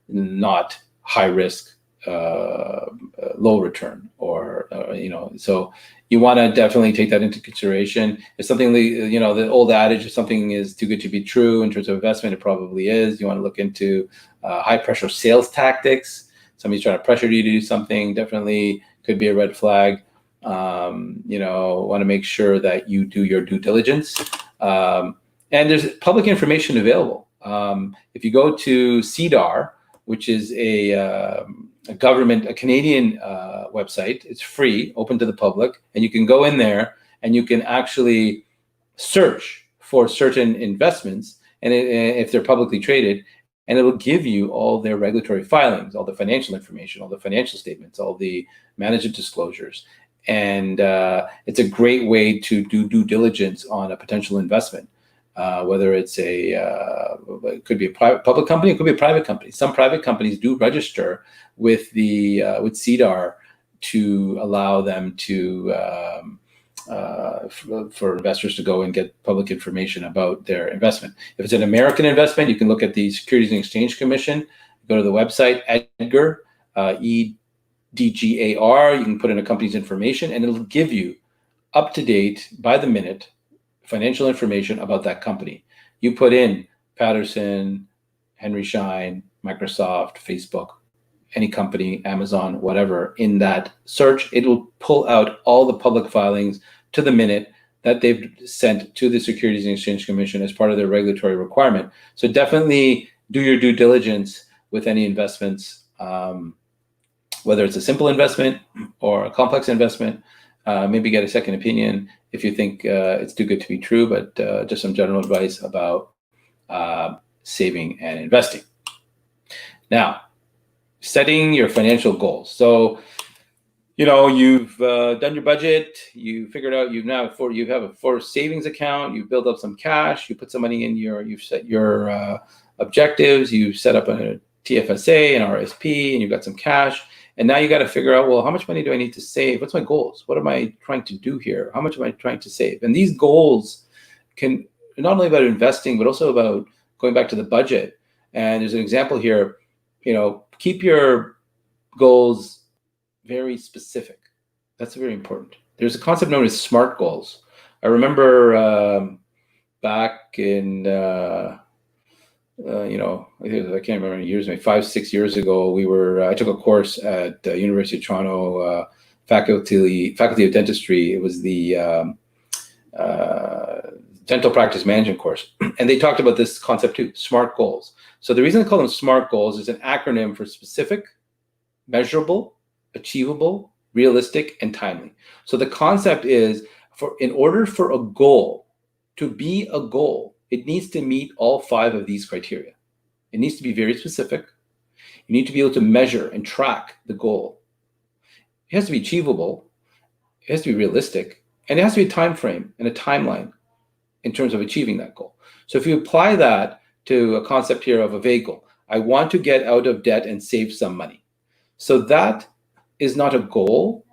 not high risk, low return, so you want to definitely take that into consideration. If something, the old adage, if something is too good to be true in terms of investment, it probably is. You want to look into high pressure sales tactics. Somebody's trying to pressure you to do something, definitely could be a red flag. Want to make sure that you do your due diligence. And there's public information available. If you go to CDAR, which is a Canadian website, it's free, open to the public, and you can go in there and you can actually search for certain investments, and if they're publicly traded, and it'll give you all their regulatory filings, all the financial information, all the financial statements, all the management disclosures. And it's a great way to do due diligence on a potential investment, whether it's it could be a public company, it could be a private company. Some private companies do register with with CDAR to allow them to for investors to go and get public information about their investment. If it's an American investment, you can look at the Securities and Exchange Commission. Go to the website, EDGAR, EDGAR. You can put in a company's information, and it'll give you up-to-date, by the minute, financial information about that company. You put in Patterson, Henry Schein, Microsoft, Facebook, any company, Amazon, whatever, in that search, it'll pull out all the public filings to the minute that they've sent to the Securities and Exchange Commission as part of their regulatory requirement. So definitely do your due diligence with any investments, whether it's a simple investment or a complex investment. Maybe get a second opinion if you think it's too good to be true, but just some general advice about saving and investing. Now, setting your financial goals. So, you've done your budget, you figured out you have a forced savings account, you've built up some cash, you put some money in you've set your objectives, you've set up a TFSA, an RSP, and you've got some cash. And now you got to figure out, well, how much money do I need to save? What's my goals? What am I trying to do here? How much am I trying to save? And these goals can not only about investing, but also about going back to the budget. And there's an example here, keep your goals very specific. That's very important. There's a concept known as SMART goals. I remember back in, I can't remember any years, maybe 5-6 years ago, I took a course at the University of Toronto, Faculty of Dentistry. It was the dental practice management course. And they talked about this concept too, SMART goals. So the reason they call them SMART goals is an acronym for specific, measurable, achievable, realistic, and timely. So the concept is, in order for a goal to be a goal, it needs to meet all 5 of these criteria. It needs to be very specific. You need to be able to measure and track the goal. It has to be achievable. It has to be realistic. And it has to be a time frame and a timeline in terms of achieving that goal. So if you apply that to a concept here of a vague goal, I want to get out of debt and save some money. So that is not a goal.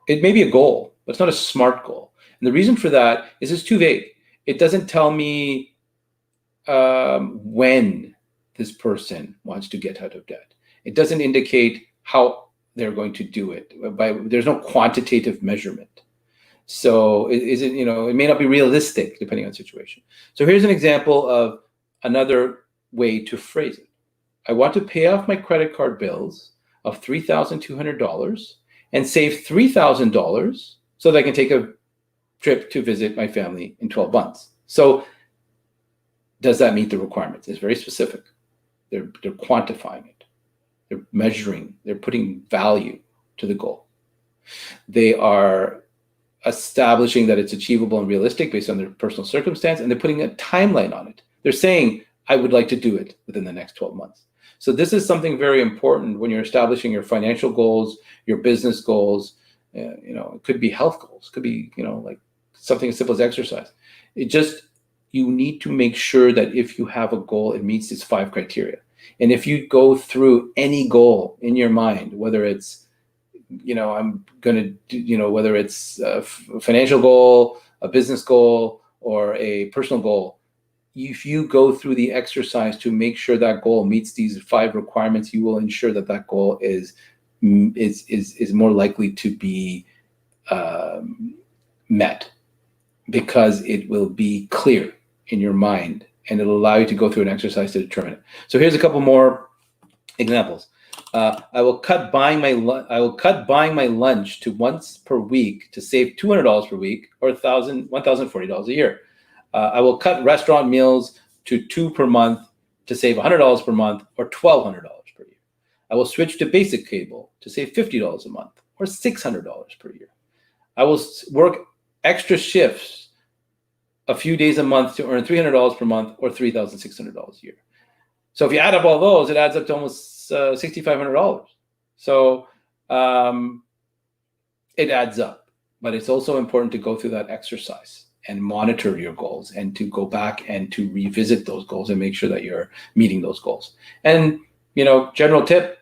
It may be a goal, but it's not a SMART goal. And the reason for that is it's too vague. It doesn't tell me when this person wants to get out of debt. It doesn't indicate how they're going to do it. There's no quantitative measurement. So it may not be realistic depending on the situation. So here's an example of another way to phrase it. I want to pay off my credit card bills of $3,200 and save $3,000 so that I can take a trip to visit my family in 12 months. So does that meet the requirements? It's very specific. They're quantifying it. They're measuring. They're putting value to the goal. They are establishing that it's achievable and realistic based on their personal circumstance, and they're putting a timeline on it. They're saying, I would like to do it within the next 12 months. So this is something very important when you're establishing your financial goals, your business goals. It could be health goals. It could be, like something as simple as exercise. You need to make sure that if you have a goal, it meets these 5 criteria. And if you go through any goal in your mind, whether it's, I'm going to do, whether it's a financial goal, a business goal, or a personal goal, if you go through the exercise to make sure that goal meets these 5 requirements, you will ensure that that goal is more likely to be met, because it will be clear in your mind and it'll allow you to go through an exercise to determine it. So here's a couple more examples. I will cut buying my lunch to once per week to save $200 per week, or $1,040 a year. I will cut restaurant meals to 2 per month to save $100 per month, or $1,200 per year. I will switch to basic cable to save $50 a month, or $600 per year. I will work extra shifts a few days a month to earn $300 per month, or $3,600 a year. So if you add up all those, it adds up to almost $6,500. So it adds up, but it's also important to go through that exercise and monitor your goals, and to go back and to revisit those goals and make sure that you're meeting those goals. And, general tip,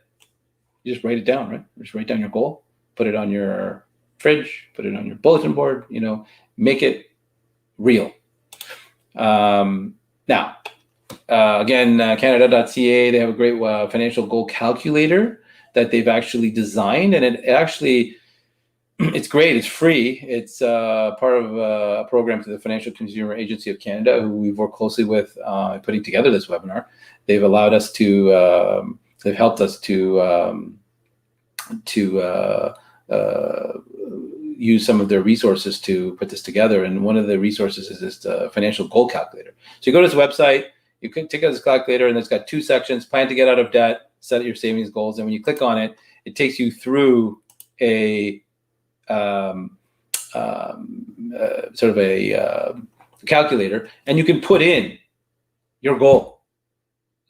you just write it down, right? Just write down your goal, put it on your fridge, put it on your bulletin board, make it real. Now, again, Canada.ca, they have a great financial goal calculator that they've actually designed, and it's great. It's free. It's part of a program to the Financial Consumer Agency of Canada, who we've worked closely with putting together this webinar. They've allowed us to, they've helped us to use some of their resources to put this together. And one of the resources is this financial goal calculator. So you go to this website, you can take out this calculator, and it's got 2 sections: plan to get out of debt, set your savings goals. And when you click on it, it takes you through a sort of a calculator, and you can put in your goal.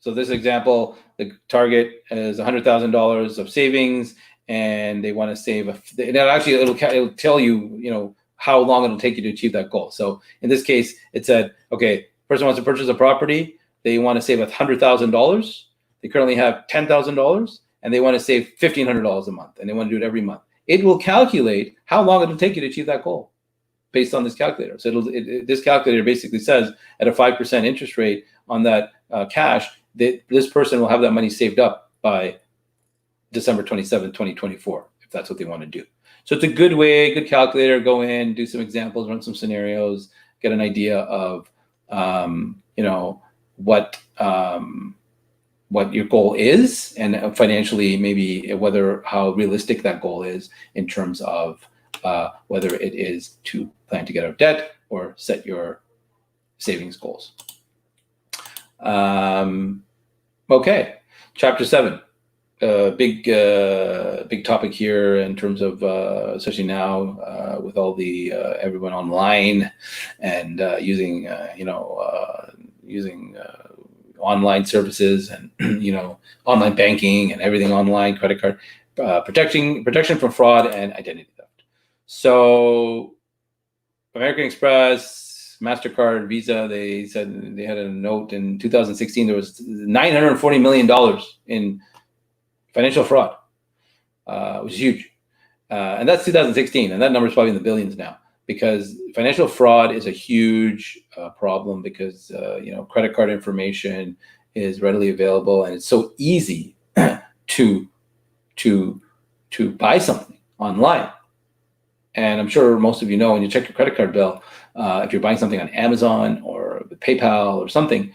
So this example, the target is $100,000 of savings, and they want to save. It'll tell you, how long it'll take you to achieve that goal. So in this case, it said, okay, person wants to purchase a property. They want to save $100,000. They currently have $10,000, and they want to save $1,500 a month, and they want to do it every month. It will calculate how long it'll take you to achieve that goal based on this calculator. So this calculator basically says at a 5% interest rate on that cash, this person will have that money saved up by December 27, 2024, if that's what they want to do. So it's a good good calculator, go in, do some examples, run some scenarios, get an idea of, what your goal is, and financially maybe how realistic that goal is in terms of whether it is to plan to get out of debt or set your savings goals. Okay, Chapter 7. Big topic here in terms of especially now with all the everyone online and using online services and online banking and everything online, credit card protection from fraud and identity theft. So American Express, MasterCard, Visa, they said they had a note in 2016 there was $940 million in financial fraud, which is huge. And that's 2016, and that number is probably in the billions now, because financial fraud is a huge problem because, credit card information is readily available, and it's so easy to buy something online. And I'm sure most of you know when you check your credit card bill, if you're buying something on Amazon or PayPal or something,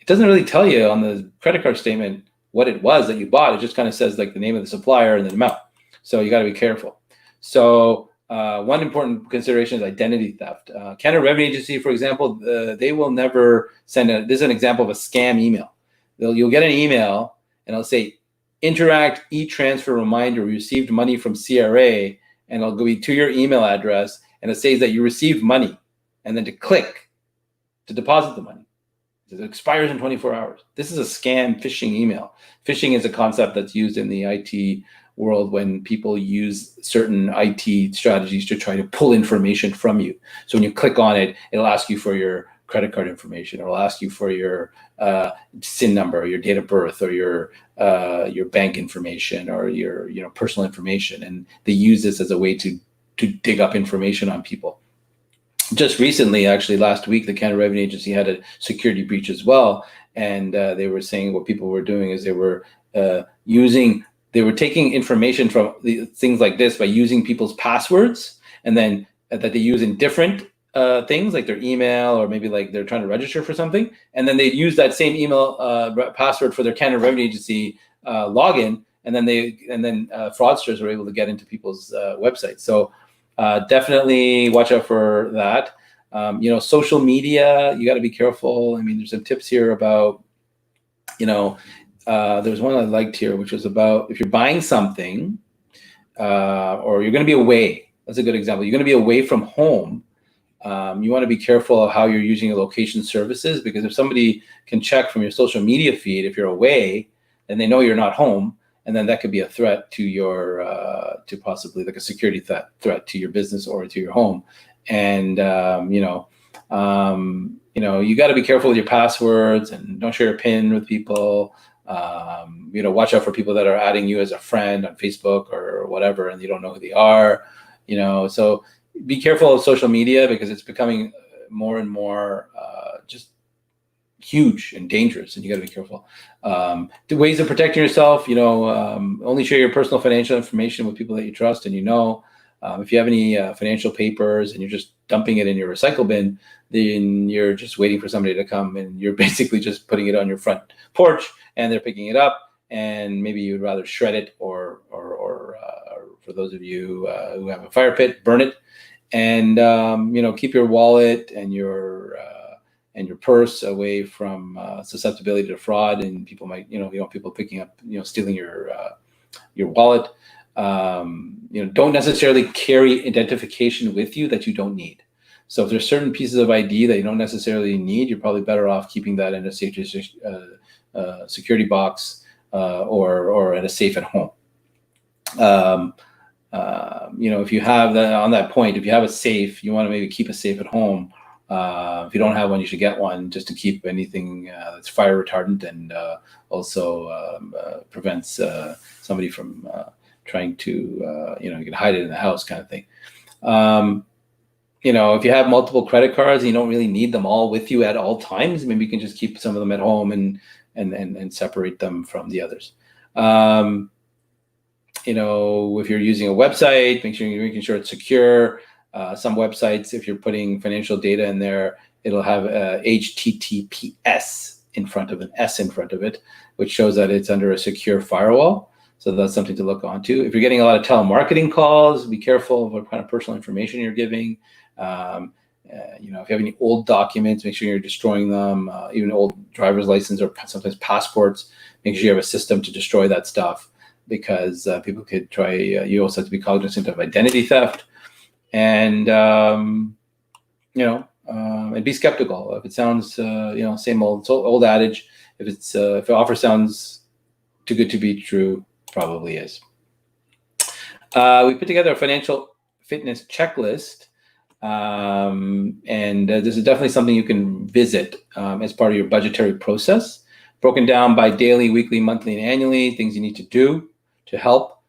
it doesn't really tell you on the credit card statement what it was that you bought. It just kind of says like the name of the supplier and the amount. So you got to be careful. So one important consideration is identity theft. Canada Revenue Agency, for example, they will never send this is an example of a scam email. You'll get an email and it'll say, Interact e-transfer reminder, received money from CRA, and it'll go to your email address, and it says that you received money, and then to click to deposit the money. It expires in 24 hours. This is a scam phishing email. Phishing is a concept that's used in the IT world when people use certain IT strategies to try to pull information from you. So when you click on it, it'll ask you for your credit card information, or it'll ask you for your SIN number, or your date of birth, or your bank information, or your personal information, and they use this as a way to dig up information on people. Just recently, actually last week, the Canada Revenue Agency had a security breach as well, and they were saying what people were doing is they were taking information from things like this by using people's passwords, and then that they use in different things like their email, or maybe like they're trying to register for something, and then they use that same email password for their Canada Revenue Agency login, and then fraudsters are able to get into people's websites. So definitely watch out for that. Social media, you got to be careful. I mean, there's some tips here about, there's one I liked here, which was about if you're buying something or you're going to be away. That's a good example. You're going to be away from home. You want to be careful of how you're using your location services, because if somebody can check from your social media feed if you're away, then they know you're not home, and then that could be a threat to your to possibly like a security threat to your business or to your home. And you got to be careful with your passwords, and don't share your PIN with people. Watch out for people that are adding you as a friend on Facebook or whatever, and you don't know who they are. So be careful of social media, because it's becoming more and more just huge and dangerous, and you got to be careful. The ways of protecting yourself, only share your personal financial information with people that you trust and if you have any financial papers and you're just dumping it in your recycle bin, then you're just waiting for somebody to come, and you're basically just putting it on your front porch, and they're picking it up, and maybe you'd rather shred it or for those of you who have a fire pit, burn it, and keep your wallet and your purse away from susceptibility to fraud, and people might people picking up stealing your wallet. don't necessarily carry identification with you that you don't need. So if there's certain pieces of ID that you don't necessarily need, you're probably better off keeping that in a security box or at a safe at home. If you have that on that point, if you have a safe, you want to maybe keep a safe at home. If you don't have one, you should get one just to keep anything that's fire retardant and also prevents somebody from trying to, you can hide it in the house kind of thing. If you have multiple credit cards and you don't really need them all with you at all times, maybe you can just keep some of them at home and separate them from the others. If you're using a website, make sure you're making sure it's secure. Some websites, if you're putting financial data in there, it'll have HTTPS in front of an S in front of it, which shows that it's under a secure firewall. So that's something to look onto. If you're getting a lot of telemarketing calls, be careful of what kind of personal information you're giving. If you have any old documents, make sure you're destroying them. Even old driver's license or sometimes passports, make sure you have a system to destroy that stuff, because people could try. You also have to be cognizant of identity theft, and and be skeptical. If it sounds, same old adage. If the offer sounds too good to be true, probably is. We put together a financial fitness checklist, and this is definitely something you can visit as part of your budgetary process, broken down by daily, weekly, monthly, and annually, things you need to do to help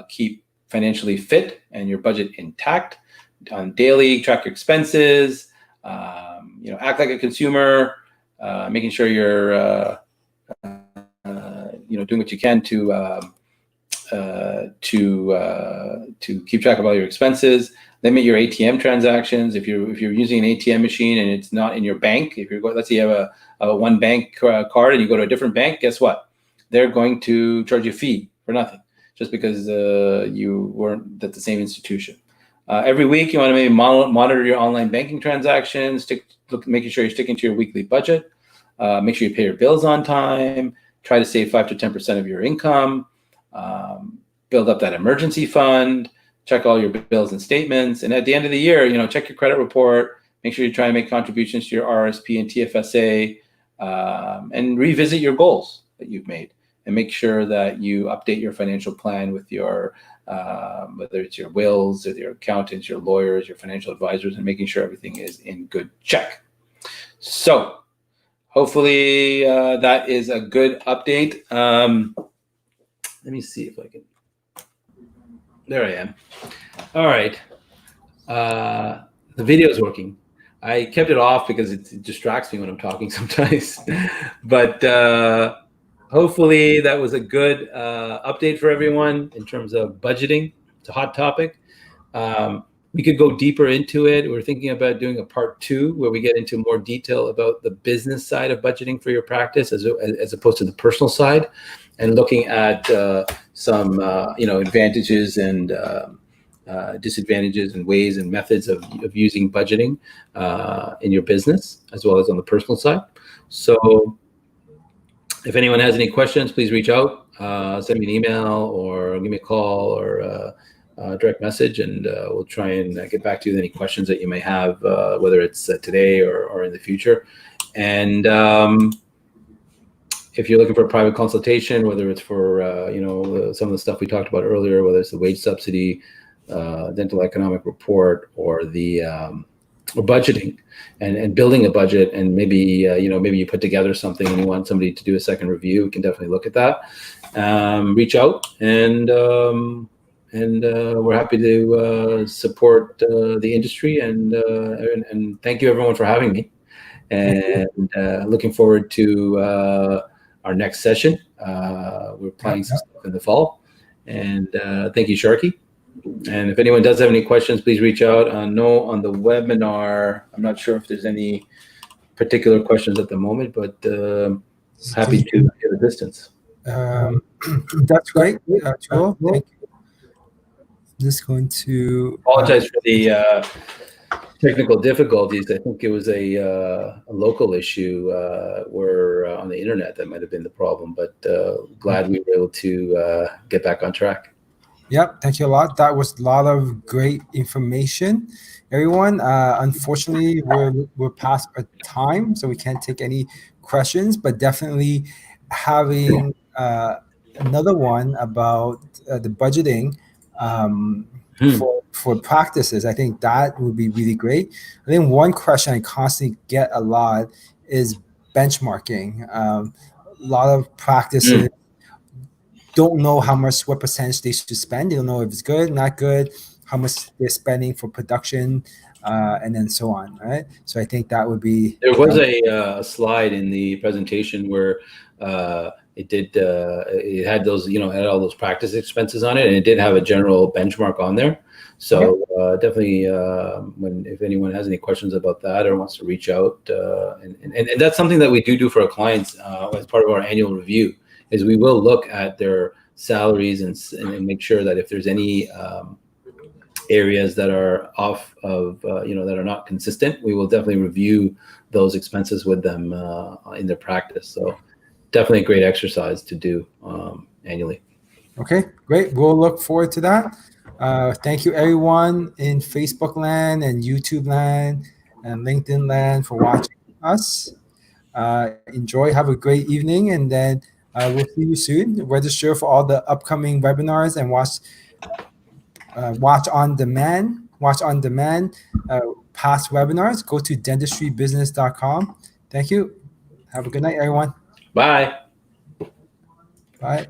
keep financially fit and your budget intact. On daily, track your expenses, act like a consumer, making sure you're doing what you can to keep track of all your expenses. Limit your ATM transactions. If you're using an ATM machine and it's not in your bank, if you're going, let's say you have a one bank card and you go to a different bank, guess what? They're going to charge you a fee for nothing, just because you weren't at the same institution. Every week, you want to maybe monitor your online banking transactions, making sure you're sticking to your weekly budget. Make sure you pay your bills on time. Try to save 5 to 10% of your income. Build up that emergency fund. Check all your bills and statements. And at the end of the year, check your credit report. Make sure you try and make contributions to your RSP and TFSA, and revisit your goals that you've made. And make sure that you update your financial plan with your, whether it's your wills, or your accountants, your lawyers, your financial advisors, and making sure everything is in good check. So hopefully that is a good update. Let me see if I can. There I am. All right. The video is working. I kept it off because it distracts me when I'm talking sometimes. But hopefully that was a good update for everyone in terms of budgeting. It's a hot topic. We could go deeper into it. We're thinking about doing a part 2 where we get into more detail about the business side of budgeting for your practice as opposed to the personal side, and looking at some advantages and disadvantages and ways and methods of using budgeting in your business as well as on the personal side. So if anyone has any questions, please reach out, send me an email or give me a call or direct message, and we'll try and get back to you with any questions that you may have, whether it's today or in the future. And if you're looking for a private consultation, whether it's for some of the stuff we talked about earlier, whether it's the wage subsidy, dental economic report, or the or budgeting and building a budget, and maybe you put together something and you want somebody to do a second review, we can definitely look at that. Reach out, and we're happy to support the industry, and thank you everyone for having me, and looking forward to our next session. We're planning some stuff in the fall, and thank you, Sharky. And if anyone does have any questions, please reach out. No, on the webinar, I'm not sure if there's any particular questions at the moment, but happy to give a distance. That's great, Joel. Thank you. Just going to apologize for the technical difficulties. I think it was a local issue where on the internet that might have been the problem, but glad we were able to get back on track. Yep, thank you a lot. That was a lot of great information, everyone. Unfortunately, we're past our time, so we can't take any questions. But definitely having another one about the budgeting for practices, I think that would be really great. I think one question I constantly get a lot is benchmarking. A lot of practices don't know how much, what percentage they should spend. They don't know if it's good, not good, how much they're spending for production, and then so on. Right. So I think that would be. There was a slide in the presentation where it had those, had all those practice expenses on it, and it did have a general benchmark on there. So definitely, if anyone has any questions about that or wants to reach out, and that's something that we do for our clients as part of our annual review, is we will look at their salaries and make sure that if there's any areas that are off of, that are not consistent, we will definitely review those expenses with them in their practice. So definitely a great exercise to do annually. Okay, great. We'll look forward to that. Thank you, everyone in Facebook land and YouTube land and LinkedIn land for watching us. Enjoy, have a great evening, and then we'll see you soon. Register for all the upcoming webinars and watch on demand past webinars. Go to dentistrybusiness.com. Thank you. Have a good night, everyone. Bye. Bye.